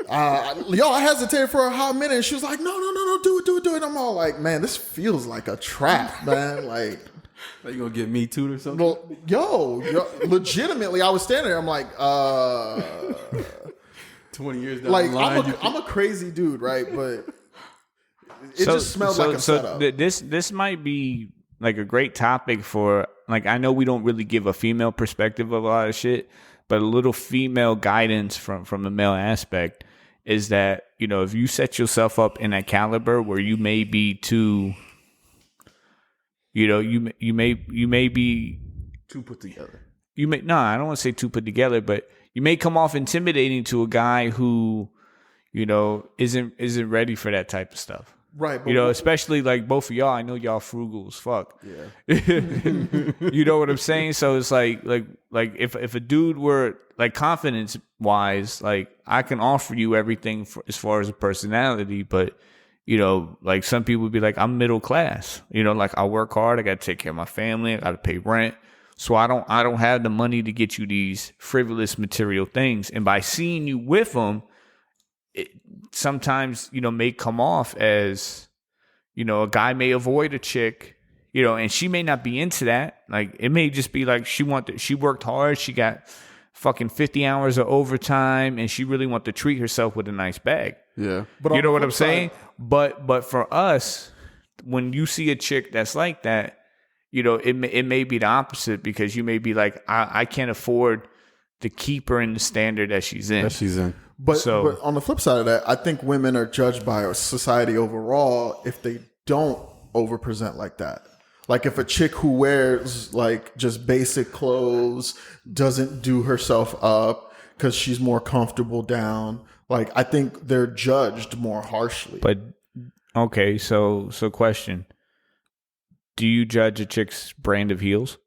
I hesitated for a hot minute, and she was like, no, do it. I'm all like, man, this feels like a trap, man. Like, Are you gonna get me too or something? well, yo, legitimately, I was standing there, I'm like, 20 years down like the line, I'm a crazy dude, right? But it just smelled like a setup. This might be like a great topic for, like, I know we don't really give a female perspective of a lot of shit, but a little female guidance from a male aspect is that, if you set yourself up in that caliber where you may be too, you may be too put together. I don't want to say too put together, but you may come off intimidating to a guy who, isn't ready for that type of stuff. Right. But especially like both of y'all, I know y'all frugal as fuck. Yeah. You know what I'm saying? So it's like if a dude were like confidence wise, like I can offer you everything as far as a personality, but like some people would be like, I'm middle class, like I work hard, I got to take care of my family, I got to pay rent. So I don't have the money to get you these frivolous material things. And by seeing you with them, it sometimes, may come off as, a guy may avoid a chick, and she may not be into that. Like, it may just be like she worked hard, she got fucking 50 hours of overtime, and she really want to treat herself with a nice bag. Yeah. But you know what I'm saying? But for us, when you see a chick that's like that, it may be the opposite, because you may be like, I can't afford to keep her in the standard that she's in. But on the flip side of that, I think women are judged by our society overall if they don't overpresent like that. Like, if a chick who wears like just basic clothes doesn't do herself up because she's more comfortable down, like, I think they're judged more harshly. But okay, so question. Do you judge a chick's brand of heels?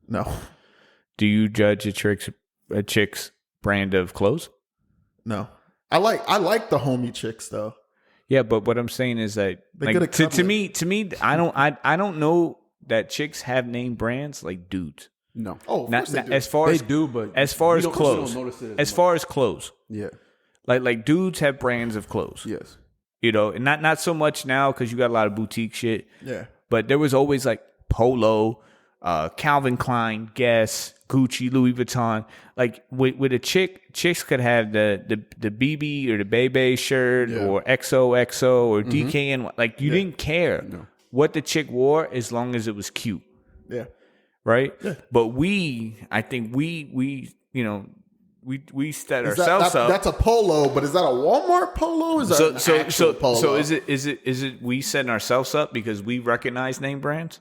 No. Do you judge a chick's brand of clothes? No. I like the homie chicks though. Yeah, but what I'm saying is that, They like, get a to me, I don't know that chicks have name brands like dudes. No. Oh, of course they do. As far as They do, but as far as you don't clothes, notice it as much. far as clothes, Yeah. like dudes have brands of clothes. Yes. And not so much now because you got a lot of boutique shit. Yeah. But there was always like Polo, Calvin Klein, Guess, Gucci, Louis Vuitton. Like with a chicks could have the BB or the Bebe shirt, or XOXO or DKN. Like, you didn't care what the chick wore as long as it was cute. Yeah. right? Yeah. But I think we set ourselves up. That's a polo, but is that a Walmart polo? Is that an actual polo? So is it we setting ourselves up because we recognize name brands?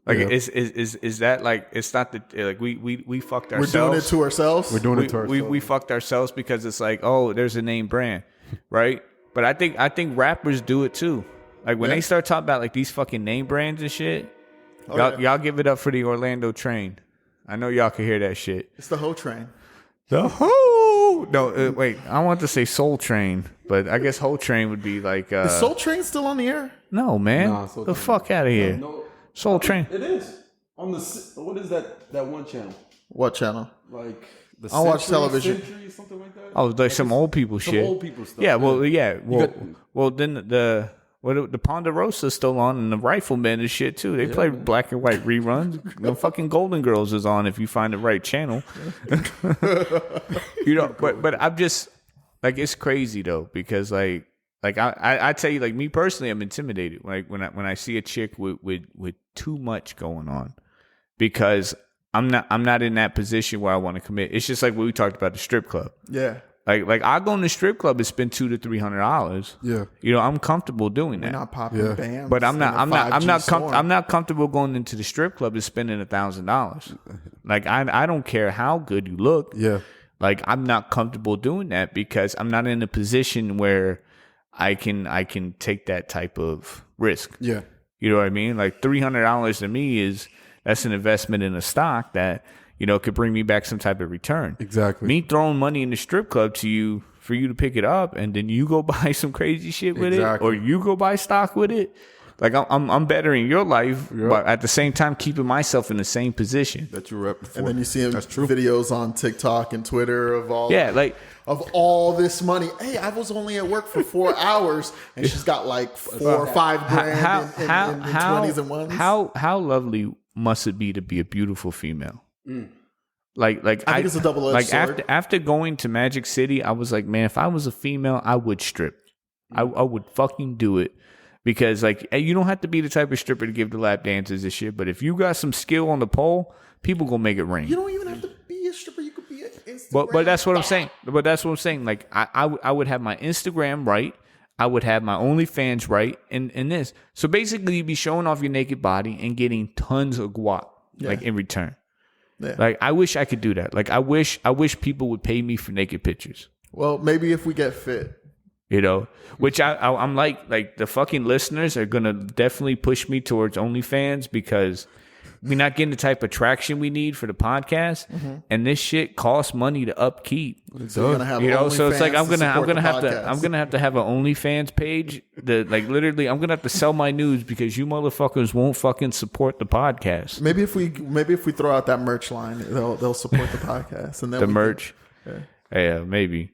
Like is that like it's not that like we fucked ourselves. We're doing it to ourselves. We're doing it to ourselves. We fucked ourselves because it's like, oh, there's a name brand, right? But I think rappers do it too. Like when they start talking about like these fucking name brands and shit, y'all give it up for the Orlando Train. I know y'all can hear that shit. It's the Ho Train. The Ho. No, wait. I want to say Soul Train, but I guess Ho Train would be like. Is Soul Train still on the air? No, man. Nah, Soul the Train. Fuck out of here. No. Soul Train. It is on the. What is that one channel? What channel? Like the. I watch television. Century, something like that. Oh, like some old people shit. Some old people stuff. Yeah. Well, then the Ponderosa's still on, and the Rifleman and shit too. They play black and white reruns. The fucking Golden Girls is on if you find the right channel. But I'm just like, it's crazy though, because like I tell you, like me personally, I'm intimidated like when I see a chick with too much going on, because I'm not in that position where I want to commit. It's just like what we talked about the strip club. Yeah. Like I go in the strip club and spend $200 to $300. Yeah. I'm comfortable doing that. We're not popping bands. But I'm not comfortable going into the strip club and spending $1,000. Like I don't care how good you look. Yeah. Like I'm not comfortable doing that because I'm not in a position where I can take that type of risk. Yeah. You know what I mean? Like $300 to me that's an investment in a stock that could bring me back some type of return. Exactly. Me throwing money in the strip club to you for you to pick it up, and then you go buy some crazy shit with it, or you go buy stock with it. Like I'm bettering your life, but at the same time keeping myself in the same position that you were at before. And then you see videos on TikTok and Twitter of all of all this money. Hey, I was only at work for 4 hours, and she's got like 4 or 5 grand in 20s and ones. How lovely must it be to be a beautiful female? Like I think it's a double-edged sword. After going to Magic City, I was like, man, if I was a female, I would strip. I would fucking do it, because like you don't have to be the type of stripper to give the lap dances and shit. But if you got some skill on the pole, people gonna make it rain. You don't even have to be a stripper. You could be an Instagram. But that's what I'm saying. But that's what I'm saying. Like I would have my Instagram right. I would have my OnlyFans right, and this. So basically, you'd be showing off your naked body and getting tons of guap like in return. Yeah. Like I wish I could do that. Like I wish people would pay me for naked pictures. Well, maybe if we get fit, which I'm like the fucking listeners are gonna definitely push me towards OnlyFans, because we're not getting the type of traction we need for the podcast, and this shit costs money to upkeep. So you're gonna have so it's like I'm gonna have to have an OnlyFans page that like literally I'm gonna have to sell my nudes because you motherfuckers won't fucking support the podcast. Maybe if we throw out that merch line, they'll support the podcast, and then the merch. Yeah, maybe.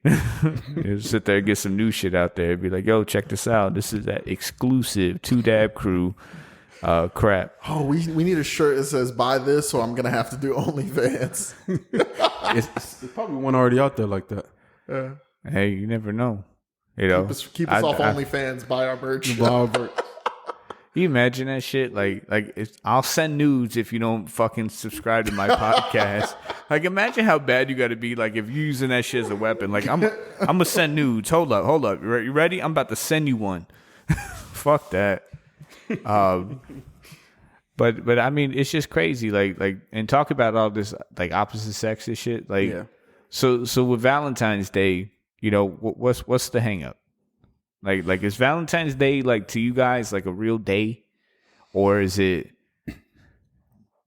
Sit there and get some new shit out there. Be like, yo, check this out. This is that exclusive 2Dab Crew crap. Oh, we need a shirt that says "Buy this," or I'm gonna have to do OnlyFans. It's probably one already out there like that. Hey, you never know. Keep us off OnlyFans. Buy our merch. You imagine that shit? Like I'll send nudes if you don't fucking subscribe to my podcast. Like, imagine how bad you got to be. Like, if you're using that shit as a weapon. Like, I'm gonna send nudes. Hold up. You ready? I'm about to send you one. Fuck that. But I mean, it's just crazy. Like, and talk about all this like opposite sex and shit. Like, so with Valentine's Day, what's the hang up? Like is Valentine's Day like to you guys like a real day, or is it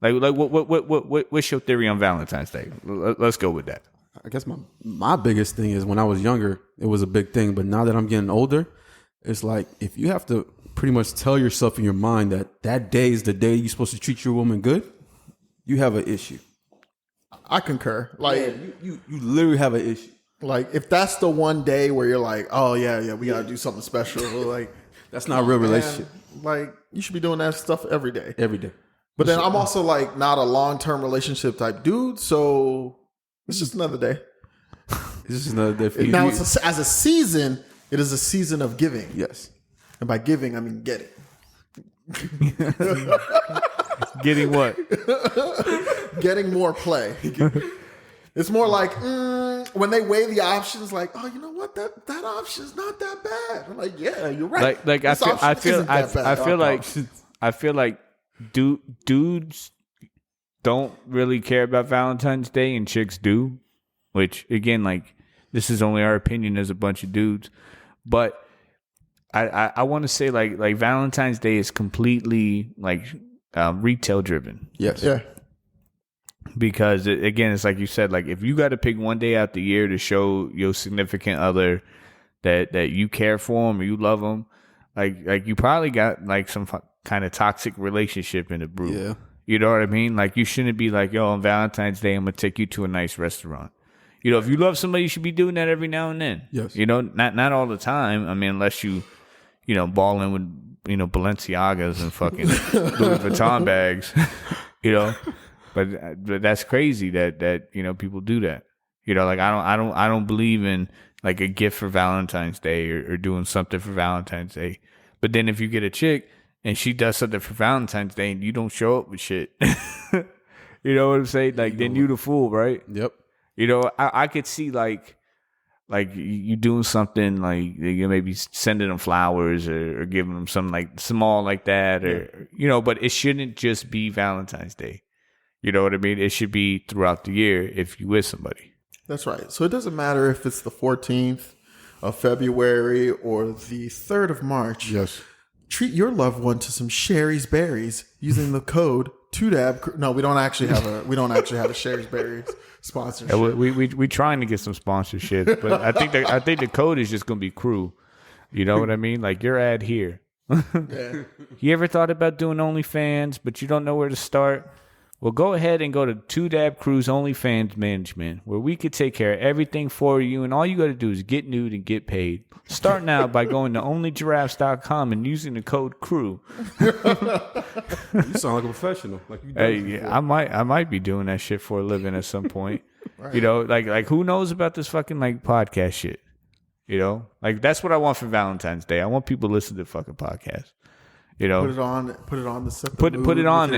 like what's your theory on Valentine's Day? Let's go with that. I guess my biggest thing is when I was younger, it was a big thing, but now that I'm getting older, it's like if you have to pretty much tell yourself in your mind that day is the day you're supposed to treat your woman good, you have an issue. I concur. Like you literally have an issue. Like if that's the one day where you're like, oh yeah, we gotta do something special. Like that's not a real relationship. Like you should be doing that stuff every day. Every day. But then I'm also like not a long-term relationship type dude, so it's just another day. It's just another day for you. Now as a season, it is a season of giving. Yes. And by giving, I mean get it. Getting what? Getting more play. It's more like when they weigh the options, like, oh, you know what, that option's not that bad. I'm like, yeah, you're right. Like I feel like dudes don't really care about Valentine's Day and chicks do, which again, like, this is only our opinion as a bunch of dudes, but I want to say like Valentine's Day is completely like retail driven. Yes. Yeah. Because again, it's like you said, like if you got to pick one day out the year to show your significant other that you care for them or you love them, like you probably got like some kind of toxic relationship in the brew. Yeah. You know what I mean? Like you shouldn't be like, yo, on Valentine's Day, I'm gonna take you to a nice restaurant. You know, if you love somebody, you should be doing that every now and then. Yes. You know, not all the time. I mean, unless you balling with Balenciagas and fucking Louis Vuitton bags. You know. But that's crazy that people do that. You know, like I don't believe in like a gift for Valentine's Day or doing something for Valentine's Day. But then if you get a chick and she does something for Valentine's Day and you don't show up with shit, you know what I'm saying? Like then you the fool, right? Yep. You know, I could see like you doing something like you maybe sending them flowers or giving them something like small like that or but it shouldn't just be Valentine's Day. You know what I mean? It should be throughout the year if you with somebody. That's right. So it doesn't matter if it's the 14th of February or the 3rd of March. Yes. Treat your loved one to some Sherry's Berries using the code 2DAB. No, we don't actually have a Sherry's Berries sponsorship. Yeah, we trying to get some sponsorship, but I think the code is just gonna be crew. You know what I mean? Like your ad here. Yeah. You ever thought about doing OnlyFans, but you don't know where to start? Well, go ahead and go to 2Dab Crew's OnlyFans Management, where we could take care of everything for you, and all you got to do is get nude and get paid. Start now by going to onlygiraffes.com and using the code CREW. You sound like a professional. Like you Hey, yeah, I might be doing that shit for a living at some point. Right. You know, like who knows about this fucking like podcast shit? You know, like that's what I want for Valentine's Day. I want people to listen to the fucking podcast. You know, put it on the set. Put it on,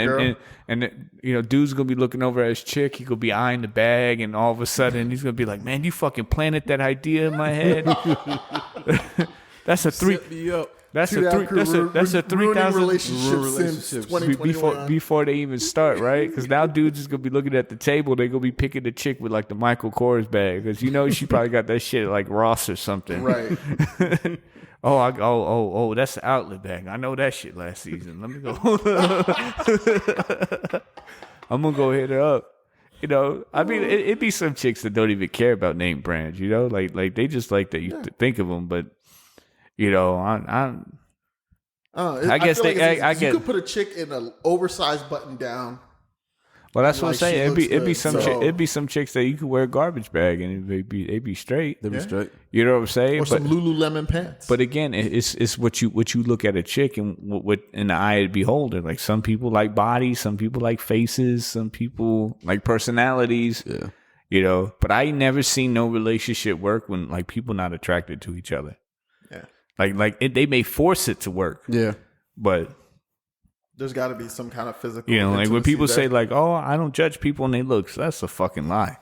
and dude's gonna be looking over at his chick. He gonna be eyeing the bag, and all of a sudden he's gonna be like, "Man, you fucking planted that idea in my head." That's a three. Set me up. That's a 3,000 relationship since 2021. Before they even start, right? Because now dudes is gonna be looking at the table. They're gonna be picking the chick with like the Michael Kors bag because she probably got that shit at, like Ross or something, right? Oh, that's the outlet bag. I know that shit last season. Let me go. I'm gonna go hit her up. You know, I mean, it'd be some chicks that don't even care about name brands. You know, like they just like that you think of them, but I guess you could put a chick in an oversized button down. Well, that's what I'm saying. It'd be some chicks that you could wear a garbage bag and they'd be straight. They'd be straight. You know what I'm saying? Or some Lululemon pants. But again, it's what you look at a chick and what in the eye of the beholder. Like some people like bodies, some people like faces, some people like personalities. Yeah. You know, but I ain't never seen no relationship work when like people not attracted to each other. Yeah. They may force it to work. Yeah. But there's got to be some kind of physical. You know, like when people say like, "Oh, I don't judge people on their looks," that's a fucking lie.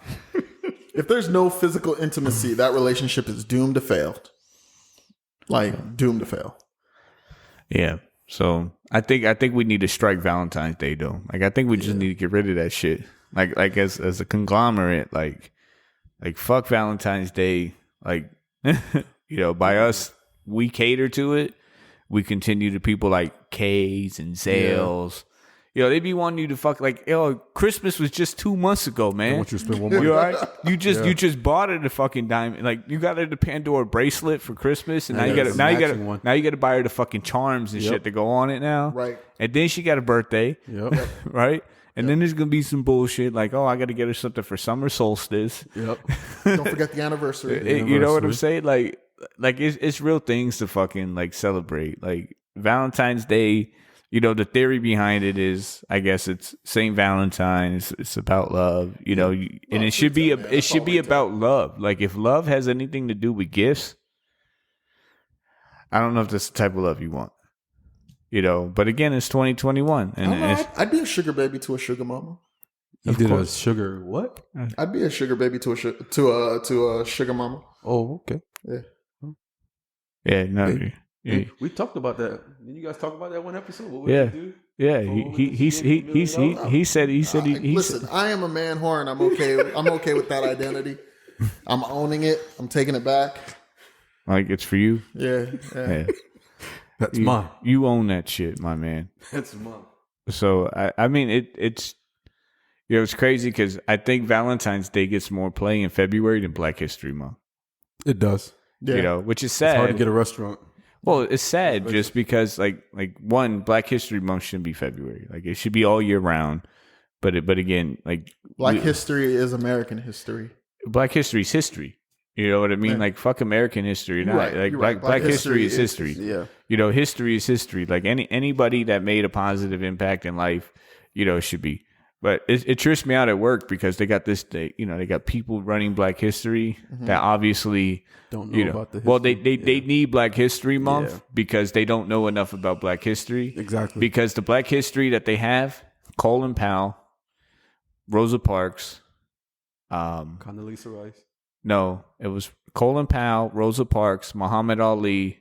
If there's no physical intimacy, that relationship is doomed to fail. Like doomed to fail. Yeah. So I think we need to strike Valentine's Day though. Like I think we just need to get rid of that shit. Like as a conglomerate, like fuck Valentine's Day. Like by us, we cater to it. We continue to people like K's and Zales. Yeah. They be wanting you to fuck like, Christmas was just 2 months ago, man. I want you to spend one more. You all right? You just bought her the fucking diamond. Like you got her the Pandora bracelet for Christmas, and now you got to buy her the fucking charms and shit to go on it now. Right. And then she got a birthday. Yep. Right. And then there's gonna be some bullshit like, I got to get her something for summer solstice. Yep. Don't forget the anniversary. You know what I'm saying? Like it's real things to fucking like celebrate. Like Valentine's Day, the theory behind it is, I guess it's Saint Valentine. It's about love, and it should be about love. Like if love has anything to do with gifts, I don't know if that's the type of love you want. You know, but again, it's 2021, and I'd be a sugar baby to a sugar mama. You did a sugar what? I'd be a sugar baby to a sugar mama. Oh, okay. yeah, no, Hey, we talked about that. Did you guys talk about that one episode? What would yeah, you do? yeah. He said Listen, I am a man whore, and I'm okay with that identity. I'm owning it. I'm taking it back. like it's for you. Yeah. Yeah. That's mine. You own that shit, my man. That's mine. So I mean it's it's crazy because I think Valentine's Day gets more play in February than Black History Month. It does. Yeah. You know, which is sad. It's hard to get a restaurant. Well, it's sad just because like one, Black History Month shouldn't be February. Like it should be all year round. But again, like Black history is American history. Black history is history. You know what I mean? Yeah. Like fuck American history. Not Right, like you're black right. Black history history is is history. Yeah. You know, history is history. Like anybody that made a positive impact in life, you know, should be. But it trips me out at work because they got they got people running Black History that obviously Don't know about the history. well, they need Black History Month because they don't know enough about Black history. Exactly. Because the Black history that they have, Colin Powell, Rosa Parks, Condoleezza Rice. no, it was Colin Powell, Rosa Parks, Muhammad Ali,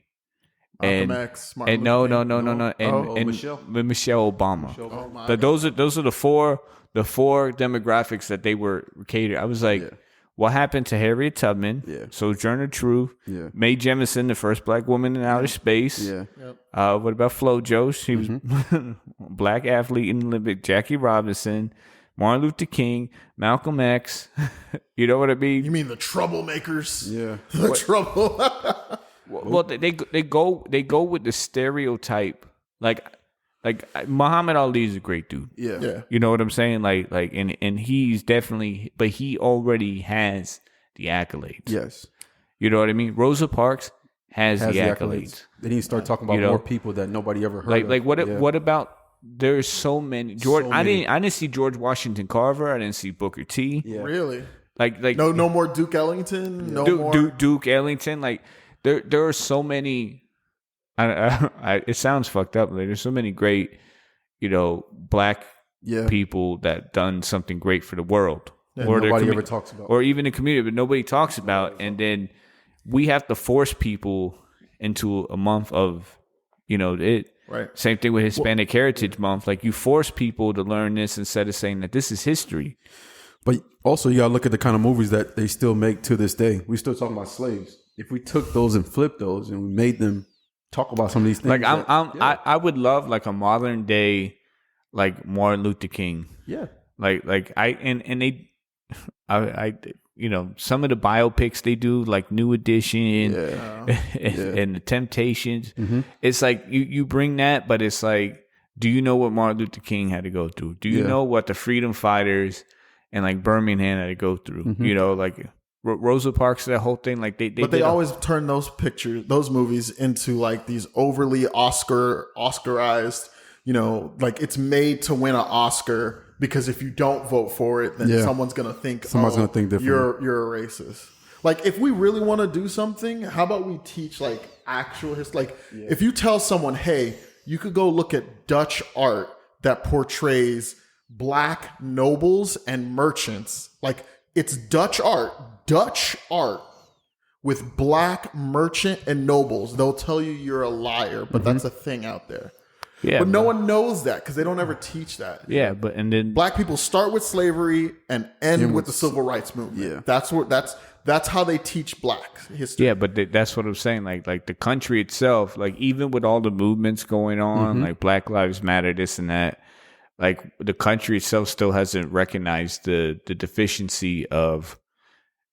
Malcolm X, Martin and no, Luther and King. Michelle Obama. Oh my But those are the four demographics that they were catered. I was like, what happened to Harriet Tubman? Yeah. Sojourner Truth. Yeah. Mae Jemison, the first black woman in outer space. Yeah. What about FloJo? She was black athlete in the Olympic. Jackie Robinson, Martin Luther King, Malcolm X. You know what I mean? You mean the troublemakers? Yeah. The trouble. Well, they go with the stereotype, like Muhammad Ali is a great dude. Yeah. Yeah. You know what I'm saying? And he's definitely, but he already has the accolades. Yes. You know what I mean? Rosa Parks has the accolades. Then you start talking about more people that nobody ever heard of. Like what about? There's so many. George, I didn't see George Washington Carver. I didn't see Booker T. Yeah. Really? Like No more Duke Ellington. No more. Duke Ellington. Like there are so many. It sounds fucked up. Like, there's so many great, black people that done something great for the world, or nobody ever talks about, or even the community, but nobody talks about. And then we have to force people into a month of, it. Right. Same thing with Hispanic Heritage Month. Like, you force people to learn this instead of saying that this is history. But also, you gotta look at the kind of movies that they still make to this day. We still talking about slaves. If we took those and flipped those and we made them talk about some of these things, like I would love like a modern day, like Martin Luther King. Yeah. Like some of the biopics they do, like New Edition and The Temptations. Mm-hmm. It's like you bring that, but it's like, do you know what Martin Luther King had to go through? Do you know what the freedom fighters and like Birmingham had to go through? Mm-hmm. Like Rosa Parks, that whole thing. Like they always turn those movies into like these overly Oscarized. Like it's made to win an Oscar. Because if you don't vote for it, then someone's gonna think gonna think different. You're a racist. Like if we really want to do something, how about we teach like actual history? Like if you tell someone, hey, you could go look at Dutch art that portrays black nobles and merchants. Like it's Dutch art with black merchant and nobles. They'll tell you you're a liar, but that's a thing out there. Yeah, but no one knows that because they don't ever teach that. Yeah, but and then black people start with slavery and end with the civil rights movement. Yeah, that's how they teach black history. Yeah, but that's what I'm saying. Like the country itself, like even with all the movements going on, like Black Lives Matter, this and that, like the country itself still hasn't recognized the deficiency of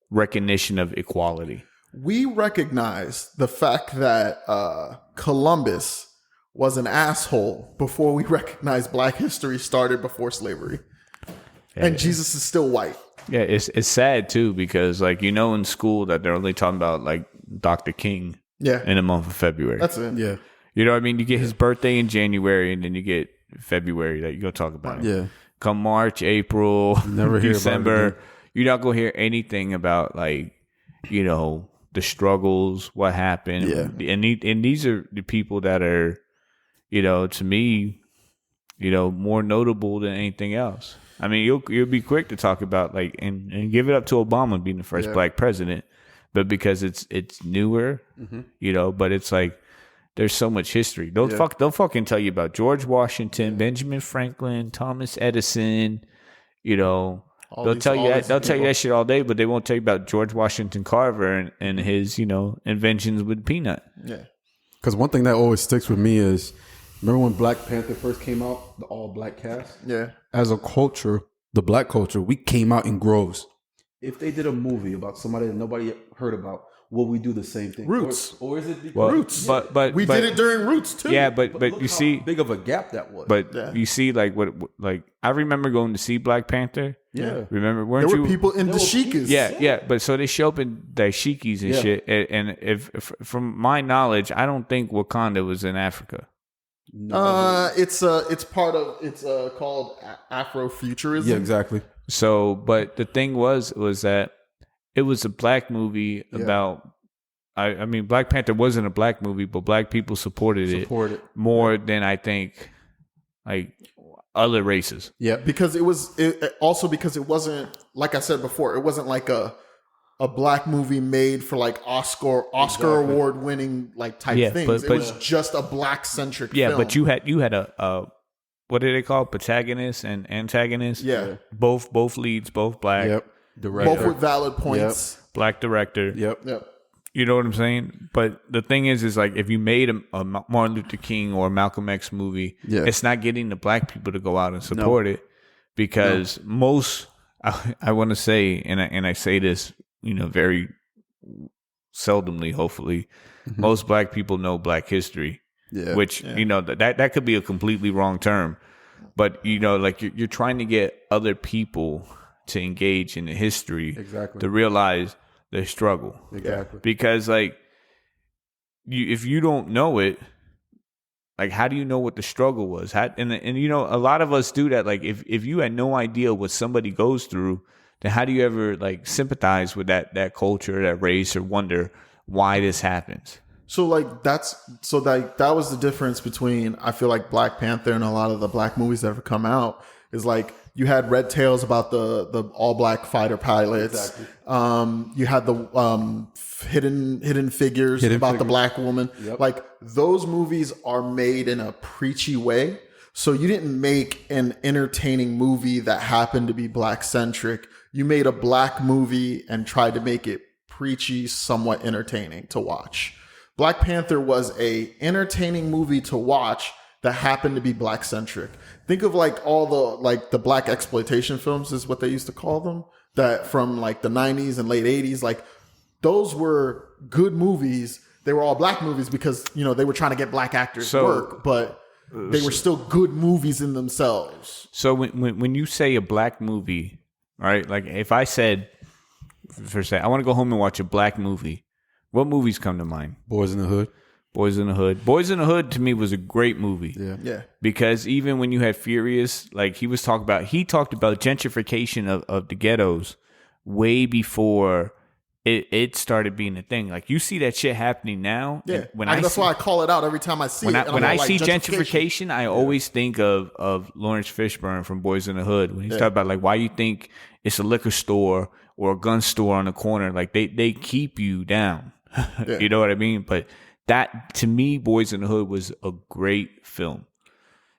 recognition of equality. We recognize the fact that Columbus was an asshole before we recognize black history started before slavery. And Jesus is still white. Yeah, it's sad too because like in school that they're only talking about like Dr. King in the month of February. That's it. Yeah. You know what I mean? You get his birthday in January and then you get February that you go talk about. Yeah. Come March, April, never December, you're not gonna hear anything about like, the struggles, what happened. Yeah. And these are the people that are to me, more notable than anything else. I mean, you'll be quick to talk about like and give it up to Obama being the first black president, but because it's newer, but it's like there's so much history. They'll fucking tell you about George Washington, Benjamin Franklin, Thomas Edison. They'll tell you that shit all day, but they won't tell you about George Washington Carver and his inventions with peanut. Yeah. Because one thing that always sticks with me is, remember when Black Panther first came out, the all black cast? Yeah. As a culture, the black culture, we came out in groves. If they did a movie about somebody that nobody heard about, will we do the same thing? Roots. Or is it Roots? But we did it during Roots too. Yeah, but look you how see, big of a gap that was. but you see, like I remember going to see Black Panther. Yeah. Remember, There were people in dashikis. Yeah. But so they show up in dashikis and shit. And if from my knowledge, I don't think Wakanda was in Africa. It's part of called Afrofuturism. Yeah, exactly. So, but the thing was that it was a black movie about. I mean, Black Panther wasn't a black movie, but black people supported it more than I think, like other races. Yeah, because it wasn't, like I said before, it wasn't like a black movie made for like Oscar award winning like type things. It was just a black centric. Yeah, film. but you had a what do they call it? Protagonist and antagonist? Yeah, both leads, both black. Yep. Director. Both with valid points. Yep. Black director. Yep. You know what I'm saying? But the thing is like if you made a Martin Luther King or Malcolm X movie, it's not getting the black people to go out and support it because most, I want to say, and I say this, very seldomly, hopefully, most black people know Black history, which that could be a completely wrong term, but like you're trying to get other people to engage in the history, to realize their struggle. Exactly. Because like if you don't know it, like how do you know what the struggle was? And a lot of us do that. Like if you had no idea what somebody goes through, then how do you ever like sympathize with that culture, that race, or wonder why this happens? So that was the difference between, I feel like, Black Panther and a lot of the black movies that have come out is like you had Red Tails about the all black fighter pilots. Exactly. You had the hidden figures about the black woman. Yep. Like those movies are made in a preachy way. So you didn't make an entertaining movie that happened to be black centric. You made a black movie and tried to make it preachy, somewhat entertaining to watch. Black Panther was a entertaining movie to watch that happened to be black centric. Think of like all the black exploitation films is what they used to call them, that from like the 90s and late 80s. Like those were good movies. They were all black movies because, they were trying to get black actors work, but they were still good movies in themselves. So when you say a black movie, right? Like if I said, for say, I want to go home and watch a black movie, what movies come to mind? Boys in the Hood. Boys in the Hood. Boys in the Hood to me was a great movie. Yeah. Because even when you had Furious, like he talked about gentrification of the ghettos way before it started being a thing. Like you see that shit happening now. Yeah. That's why I call it out every time I see it. When I see gentrification, I always think of Lawrence Fishburne from Boys in the Hood when he's talking about like why you think it's a liquor store or a gun store on the corner. Like they keep you down. You know what I mean? But that, to me, Boys in the Hood was a great film,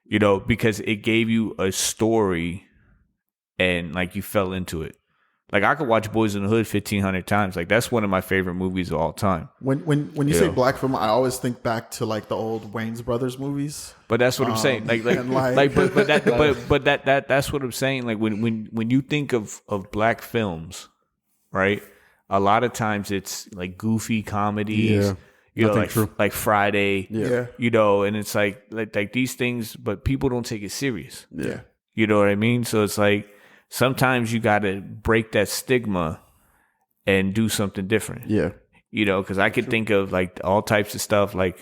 because it gave you a story and like you fell into it. Like I could watch Boys in the Hood 1,500 times. Like that's one of my favorite movies of all time. When you say black film, I always think back to like the old Wayans Brothers movies. But that's what I'm saying. That's what I'm saying. Like when you think of black films, right? A lot of times it's like goofy comedies. Yeah. Like Friday, and it's like these things, but people don't take it serious. Yeah. You know what I mean? So it's like sometimes you got to break that stigma and do something different. Yeah. Because I could think of like all types of stuff like,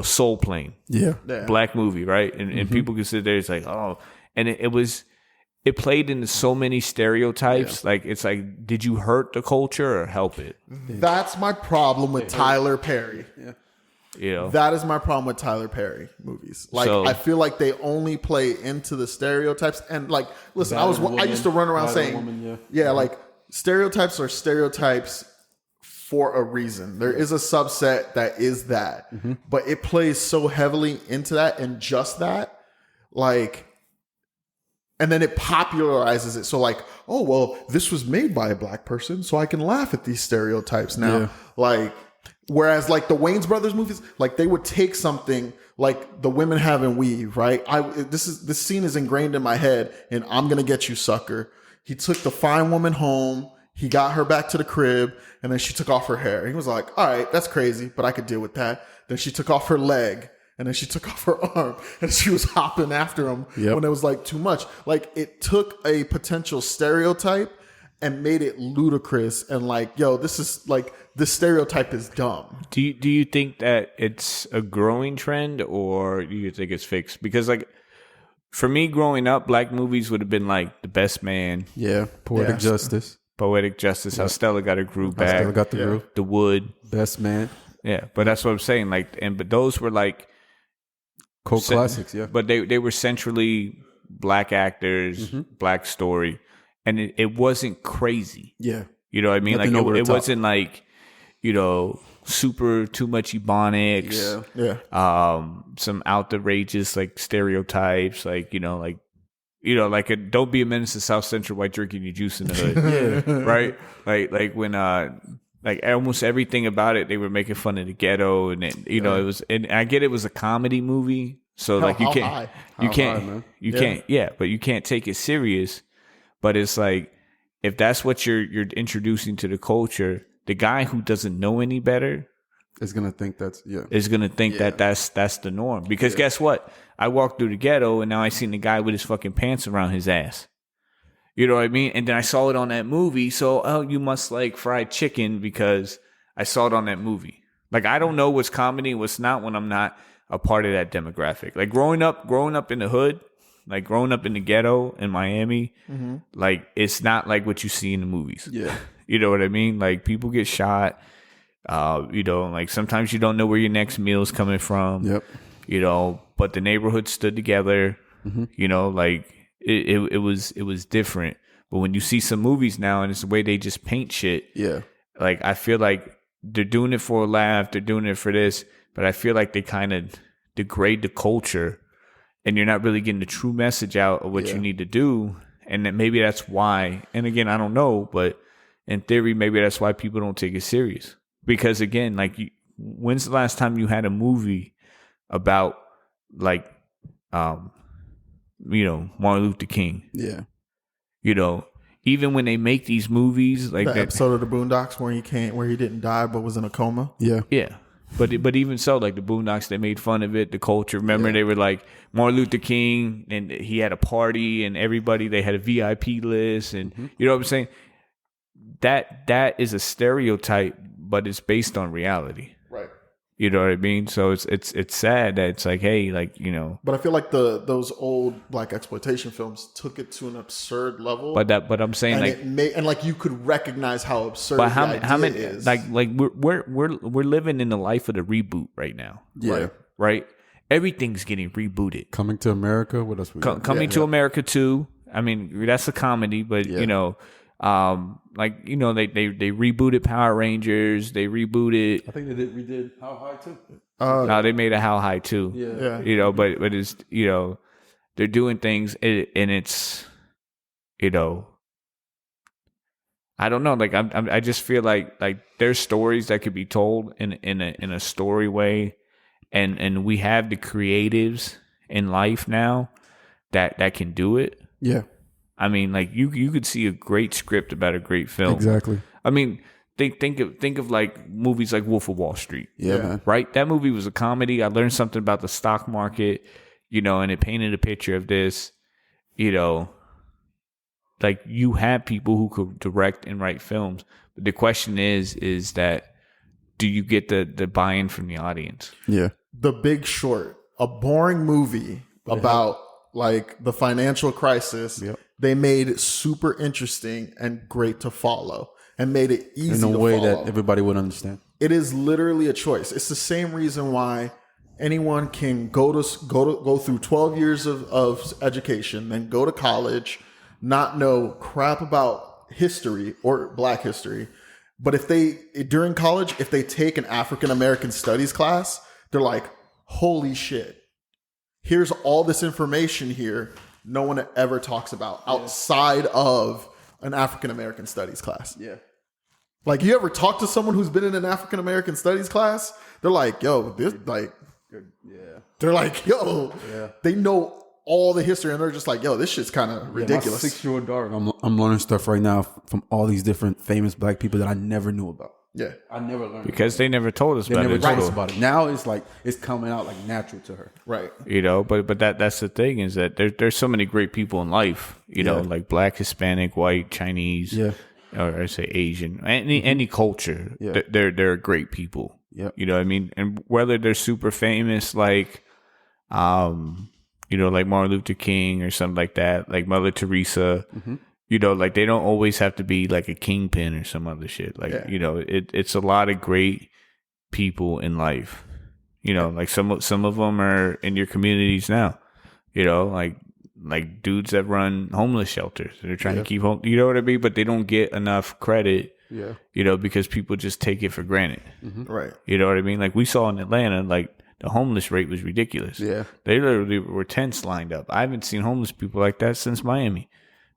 Soul Plane. Yeah. Black movie, right? And people can sit there, it's like, oh, and it played into so many stereotypes. Like, it's like, did you hurt the culture or help it? That's my problem with Tyler Perry. Yeah. You know, that is my problem with Tyler Perry movies. Like, So- I feel like they only play into the stereotypes. And like, listen, I Battered used to run around woman, saying, woman, yeah. like stereotypes are stereotypes for a reason. There is a subset that is that, but it plays so heavily into that and just that, like, and then it popularizes it. So like, oh, well, this was made by a black person, so I can laugh at these stereotypes now. Yeah. Like, whereas like the Wayans Brothers movies, like they would take something like the women having weave, right? This scene is ingrained in my head, and I'm gonna get you, sucker. He took the fine woman home. He got her back to the crib, and then she took off her hair. He was like, all right, that's crazy, but I could deal with that. Then she took off her leg, and then she took off her arm, and she was hopping after him when it was like too much. Like, it took a potential stereotype and made it ludicrous and like, yo, this is like, this stereotype is dumb. do you think that it's a growing trend, or do you think it's fixed? Because like, for me growing up, black movies would have been like The Best Man, Yeah, Poetic Justice. Poetic Justice, How Stella Got Her Groove I Back, still got the groove. The Wood. Best Man. Yeah, but that's what I'm saying. Like, but those were like Cult classics, yeah. but they were centrally black actors, black story, and it wasn't crazy. Yeah. You know what I mean? Nothing over Like the it top. wasn't like, super too much ebonics. Yeah. Some outrageous like stereotypes, like like a don't be a menace to South Central while drinking your juice in the hood. Yeah. Right? Like when like almost everything about it, they were making fun of the ghetto, and it, it was, and I get it was a comedy movie, so like you can't, but you can't take it serious. But it's like, if that's what you're introducing to the culture, the guy who doesn't know any better Is gonna think that's that that's the norm. Because guess what? I walked through the ghetto, and now I seen the guy with his fucking pants around his ass. You know what I mean? And then I saw it on that movie. So, you must like fried chicken because I saw it on that movie. Like, I don't know what's comedy and what's not when I'm not a part of that demographic. Like growing up in the hood, like growing up in the ghetto in Miami, like it's not like what you see in the movies. Yeah. You know what I mean? Like people get shot. Like sometimes you don't know where your next meal is coming from. Yep. But the neighborhood stood together. Like it was different. But when you see some movies now and it's the way they just paint shit, Yeah. like I feel like they're doing it for a laugh, they're doing it for this, but I feel like they kind of degrade the culture, and you're not really getting the true message out of what you need to do. And that maybe that's why, and again, I don't know, but in theory, maybe that's why people don't take it serious. Because again, like, when's the last time you had a movie about like, Martin Luther King? Yeah. Even when they make these movies, like The episode of the Boondocks where he didn't die but was in a coma. Yeah. yeah. But even so, like the Boondocks, they made fun of it, the culture. Remember, they were like Martin Luther King, and he had a party, and everybody, they had a VIP list, and you know what I'm saying? That is a stereotype, but it's based on reality. Right. You know what I mean? So it's sad that it's like, hey, like, But I feel like those old black exploitation films took it to an absurd level. But I'm saying, and like, like you could recognize how absurd. but how many is. like we're living in the life of the reboot right now. Yeah. Right? Everything's getting rebooted. Coming to America. What else we got? Coming to America 2. I mean, that's a comedy, but they rebooted Power Rangers. They rebooted. I think they redid How High too. No, they made a How High too. Yeah. But it's they're doing things, and it's I don't know. Like I just feel like there's stories that could be told in a story way, and we have the creatives in life now that can do it. Yeah. I mean, like you could see a great script about a great film. Exactly. I mean, think of like movies like Wolf of Wall Street. Yeah, man. Right? That movie was a comedy. I learned something about the stock market, and it painted a picture of this, like you have people who could direct and write films. But the question is that do you get the buy-in from the audience? Yeah. The Big Short, a boring movie about like the financial crisis. Yep. They made it super interesting and great to follow, and made it easy In a to way follow. that everybody would understand. It is literally a choice. It's the same reason why anyone can go through 12 years of education, then go to college, not know crap about history or Black history. But during college, if they take an African American studies class, they're like, holy shit, here's all this information here no one ever talks about outside of an African American studies class. Yeah. Like, you ever talk to someone who's been in an African American studies class? They're like, yo, this, like, they're like, yo, they know all the history, and they're just like, yo, this shit's kind of ridiculous. My 6-year-old daughter, I'm learning stuff right now from all these different famous Black people that I never knew about. Yeah. I never learned because they never told us about it. They never told us about it. Now it's like, it's coming out like natural to her. Right. You know, but that's the thing, is that there's so many great people in life, you know, like Black, Hispanic, white, Chinese, or I say Asian, any culture, they're great people. Yeah. You know what I mean? And whether they're super famous, like, you know, like Martin Luther King or something like that, like Mother Teresa, you know, like they don't always have to be like a kingpin or some other shit. Like, you know, it's a lot of great people in life. You know, like some of them are in your communities now, you know, like dudes that run homeless shelters. They're trying to keep home, you know what I mean? But they don't get enough credit, you know, because people just take it for granted. Right. You know what I mean? Like we saw in Atlanta, like the homeless rate was ridiculous. Yeah. They literally were tents lined up. I haven't seen homeless people like that since Miami.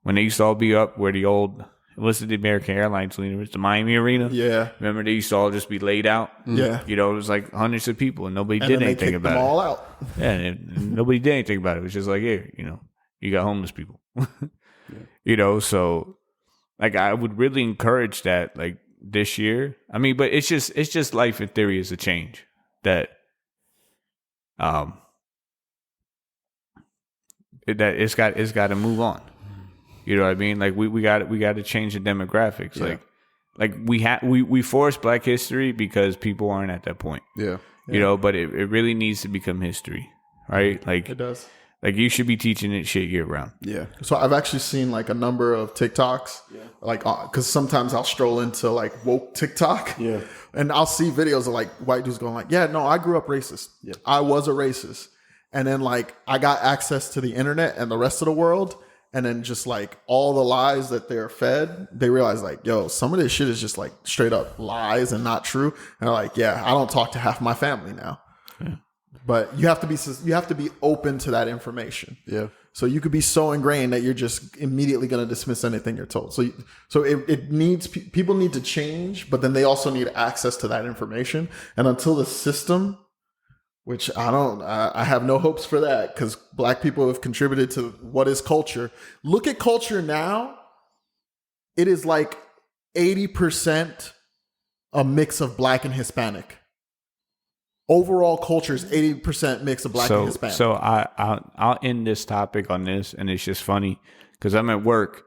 When they used to all be up where the old, what's the American Airlines Arena? It's the Miami Arena. Yeah. Remember they used to all just be laid out? Yeah. You know, it was like hundreds of people and nobody And did then anything they kicked about them it. all out. Yeah, and nobody did anything about it. It was just like, here, you know, you got homeless people. You know, so like I would really encourage that, like this year. I mean, but it's just life in theory is a change that that it's got to move on. You know what I mean? Like we got to change the demographics. Like we force Black history because people aren't at that point. Yeah. You know, but it really needs to become history, right? Like It does. Like you should be teaching it shit year round. Yeah. So I've actually seen like a number of TikToks, like because sometimes I'll stroll into like woke TikTok, and I'll see videos of like white dudes going like, yeah, no, I grew up racist. Yeah. I was a racist, and then like I got access to the internet and the rest of the world, and then just like all the lies that they're fed, they realize like, yo, some of this shit is just like straight up lies and not true. And they're like, yeah, I don't talk to half my family now. Yeah. But you have to be open to that information. Yeah. So you could be so ingrained that you're just immediately going to dismiss anything you're told. So it needs, people need to change, but then they also need access to that information. And until the system, which I have no hopes for that, because Black people have contributed to what is culture. Look at culture now. It is like 80% a mix of Black and Hispanic. Overall culture is 80% mix of Black and Hispanic. So I'll end this topic on this, and it's just funny because I'm at work,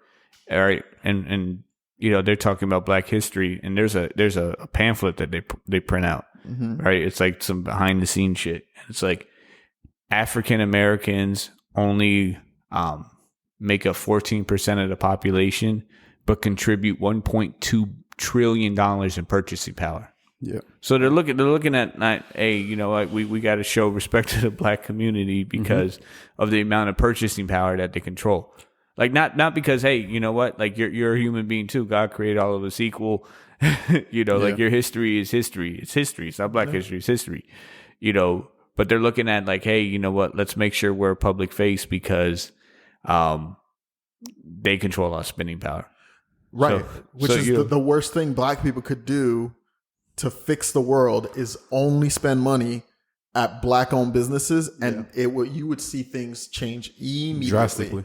all right, and you know they're talking about Black history, and there's a pamphlet that they print out, right? It's like some behind the scenes shit. It's like African Americans only make up 14% of the population, but contribute $1.2 trillion in purchasing power. Yeah. So they're looking at hey, you know, like we got to show respect to the Black community because of the amount of purchasing power that they control. Like not because, hey, you know what, like you're a human being too. God created all of us equal. You know, like your history is history. It's history. It's not Black history. It's history. You know, but they're looking at like, hey, you know what? Let's make sure we're a public face because they control our spending power. Right. Which is the worst thing Black people could do to fix the world is only spend money at Black-owned businesses, and you would see things change immediately. Drastically.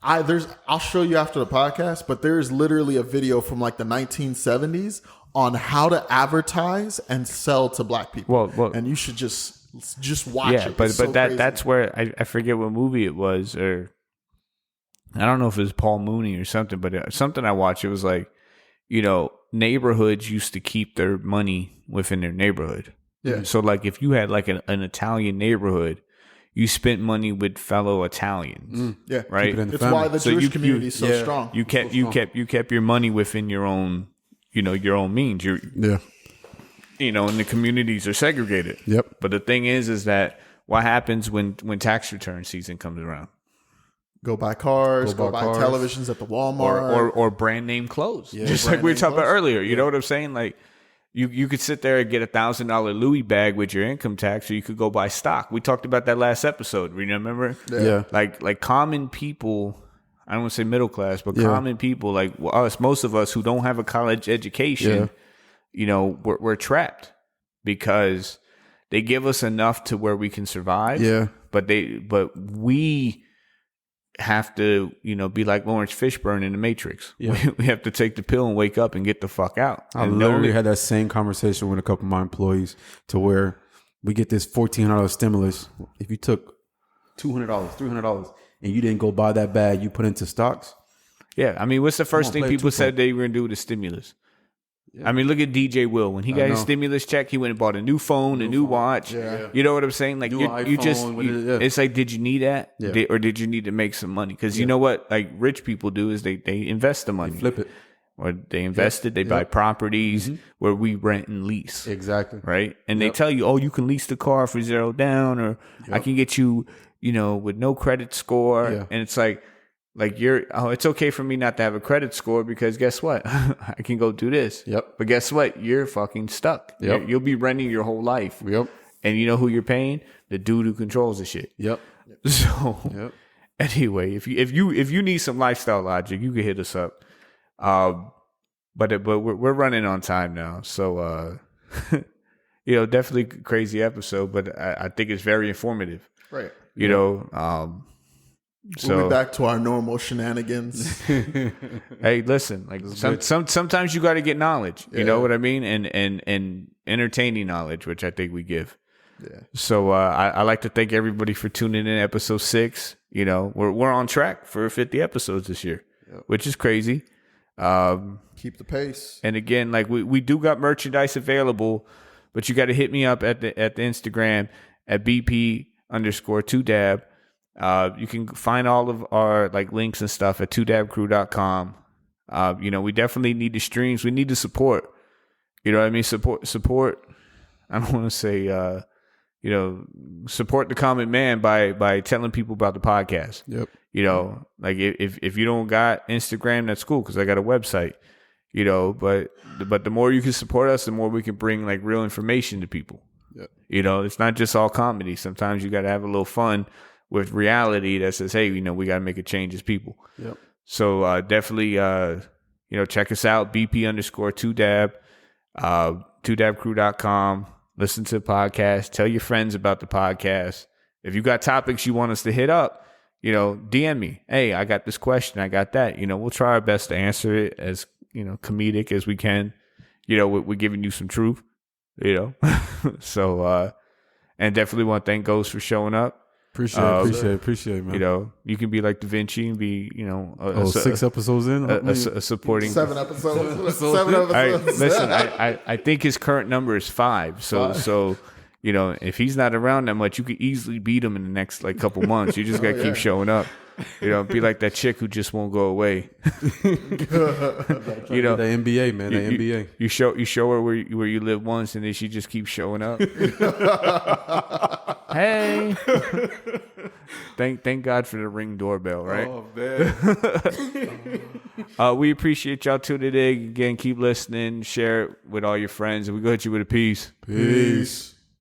I'll show you after the podcast, but there's literally a video from like the 1970s on how to advertise and sell to Black people. Well, and you should just watch it. Yeah, but so that's where I forget what movie it was, or I don't know if it was Paul Mooney or something, but something I watched. It was like, you know, neighborhoods used to keep their money within their neighborhood. Yeah. So like if you had like an Italian neighborhood, you spent money with fellow Italians. Yeah. Right. It's why the Jewish community is so strong. You kept your money within your own, you know, your own means. and the communities are segregated. Yep. But the thing is that what happens when tax return season comes around? Go buy cars, Go go buy buy cars. televisions at the Walmart. Or brand name clothes. Yeah. Just Brand like we were name talking about clothes. earlier. You know what I'm saying? Like you could sit there and get $1,000 Louis bag with your income tax, or you could go buy stock. We talked about that last episode. Remember? Yeah. Like common people, I don't want to say middle class, but Yeah. common people like us, most of us who don't have a college education, we're trapped because they give us enough to where we can survive. Yeah. But we have to, be like Lawrence Fishburne in The Matrix. Yeah. We have to take the pill and wake up and get the fuck out. I And literally know had that same conversation with a couple of my employees to where we get this $1,400 stimulus. If you took $200, $300, and you didn't go buy that bag, you put into stocks. yeah, I mean, what's the first on, thing play it people twofold. said they were going to do with the stimulus? I mean, look at DJ Will. When he got his know. stimulus check, he went and bought a new phone, a new watch. Yeah. You know what I'm saying? Like, New you just, iPhone with it, yeah. it's like, did you need that? Yeah. Or did you need to make some money? Because you know what? Like, rich people do is they invest the money. Flip it. Or they invest it, they buy properties where we rent and lease. Exactly. Right? And they tell you, oh, you can lease the car for $0 down, or I can get you, with no credit score. Yeah. And it's like it's okay for me not to have a credit score because guess what? I can go do this. Yep. But guess what? You're fucking stuck. Yep. You'll be renting your whole life. Yep. And you know who you're paying? The dude who controls the shit. Yep. So Yep. anyway, if you need some lifestyle logic, you can hit us up. But we're running on time now, so definitely crazy episode, but I think it's very informative. Right. So We'll be back to our normal shenanigans. hey, listen, like sometimes you got to get knowledge. You know what I mean, and entertaining knowledge, which I think we give. Yeah. So I like to thank everybody for tuning in. Episode 6. We're on track for 50 episodes this year, which is crazy. Keep the pace. And again, like we do got merchandise available, but you got to hit me up at the Instagram at BP_2dab. You can find all of our like links and stuff at 2dabcrew.com. We definitely need the streams. We need the support. You know what I mean? Support. I don't want to say, support the common man by telling people about the podcast. Yep. Like if you don't got Instagram, that's cool because I got a website. But the more you can support us, the more we can bring like real information to people. Yep. It's not just all comedy. Sometimes you got to have a little fun with reality that says, hey, we got to make a change as people. Yep. So definitely, check us out, BP_2dab, 2dabcrew.com. Listen to the podcast. Tell your friends about the podcast. If you got topics you want us to hit up, DM me. Hey, I got this question. I got that. We'll try our best to answer it as, comedic as we can. We're giving you some truth, So, and definitely want to thank Ghost for showing up. Appreciate, man. You can be like Da Vinci and be, 6 episodes in? a supporting. 7 episodes. 7 All right, episodes. listen, I think his current number is 5. So if he's not around that much, you could easily beat him in the next like couple months. You just got to keep showing up. Be like that chick who just won't go away. The NBA, man. The NBA. You show her where you live once, and then she just keeps showing up. Hey, thank God for the Ring doorbell, right? Oh, man. We appreciate y'all tuning in again. Keep listening, share it with all your friends, and we go hit you with a peace. Peace.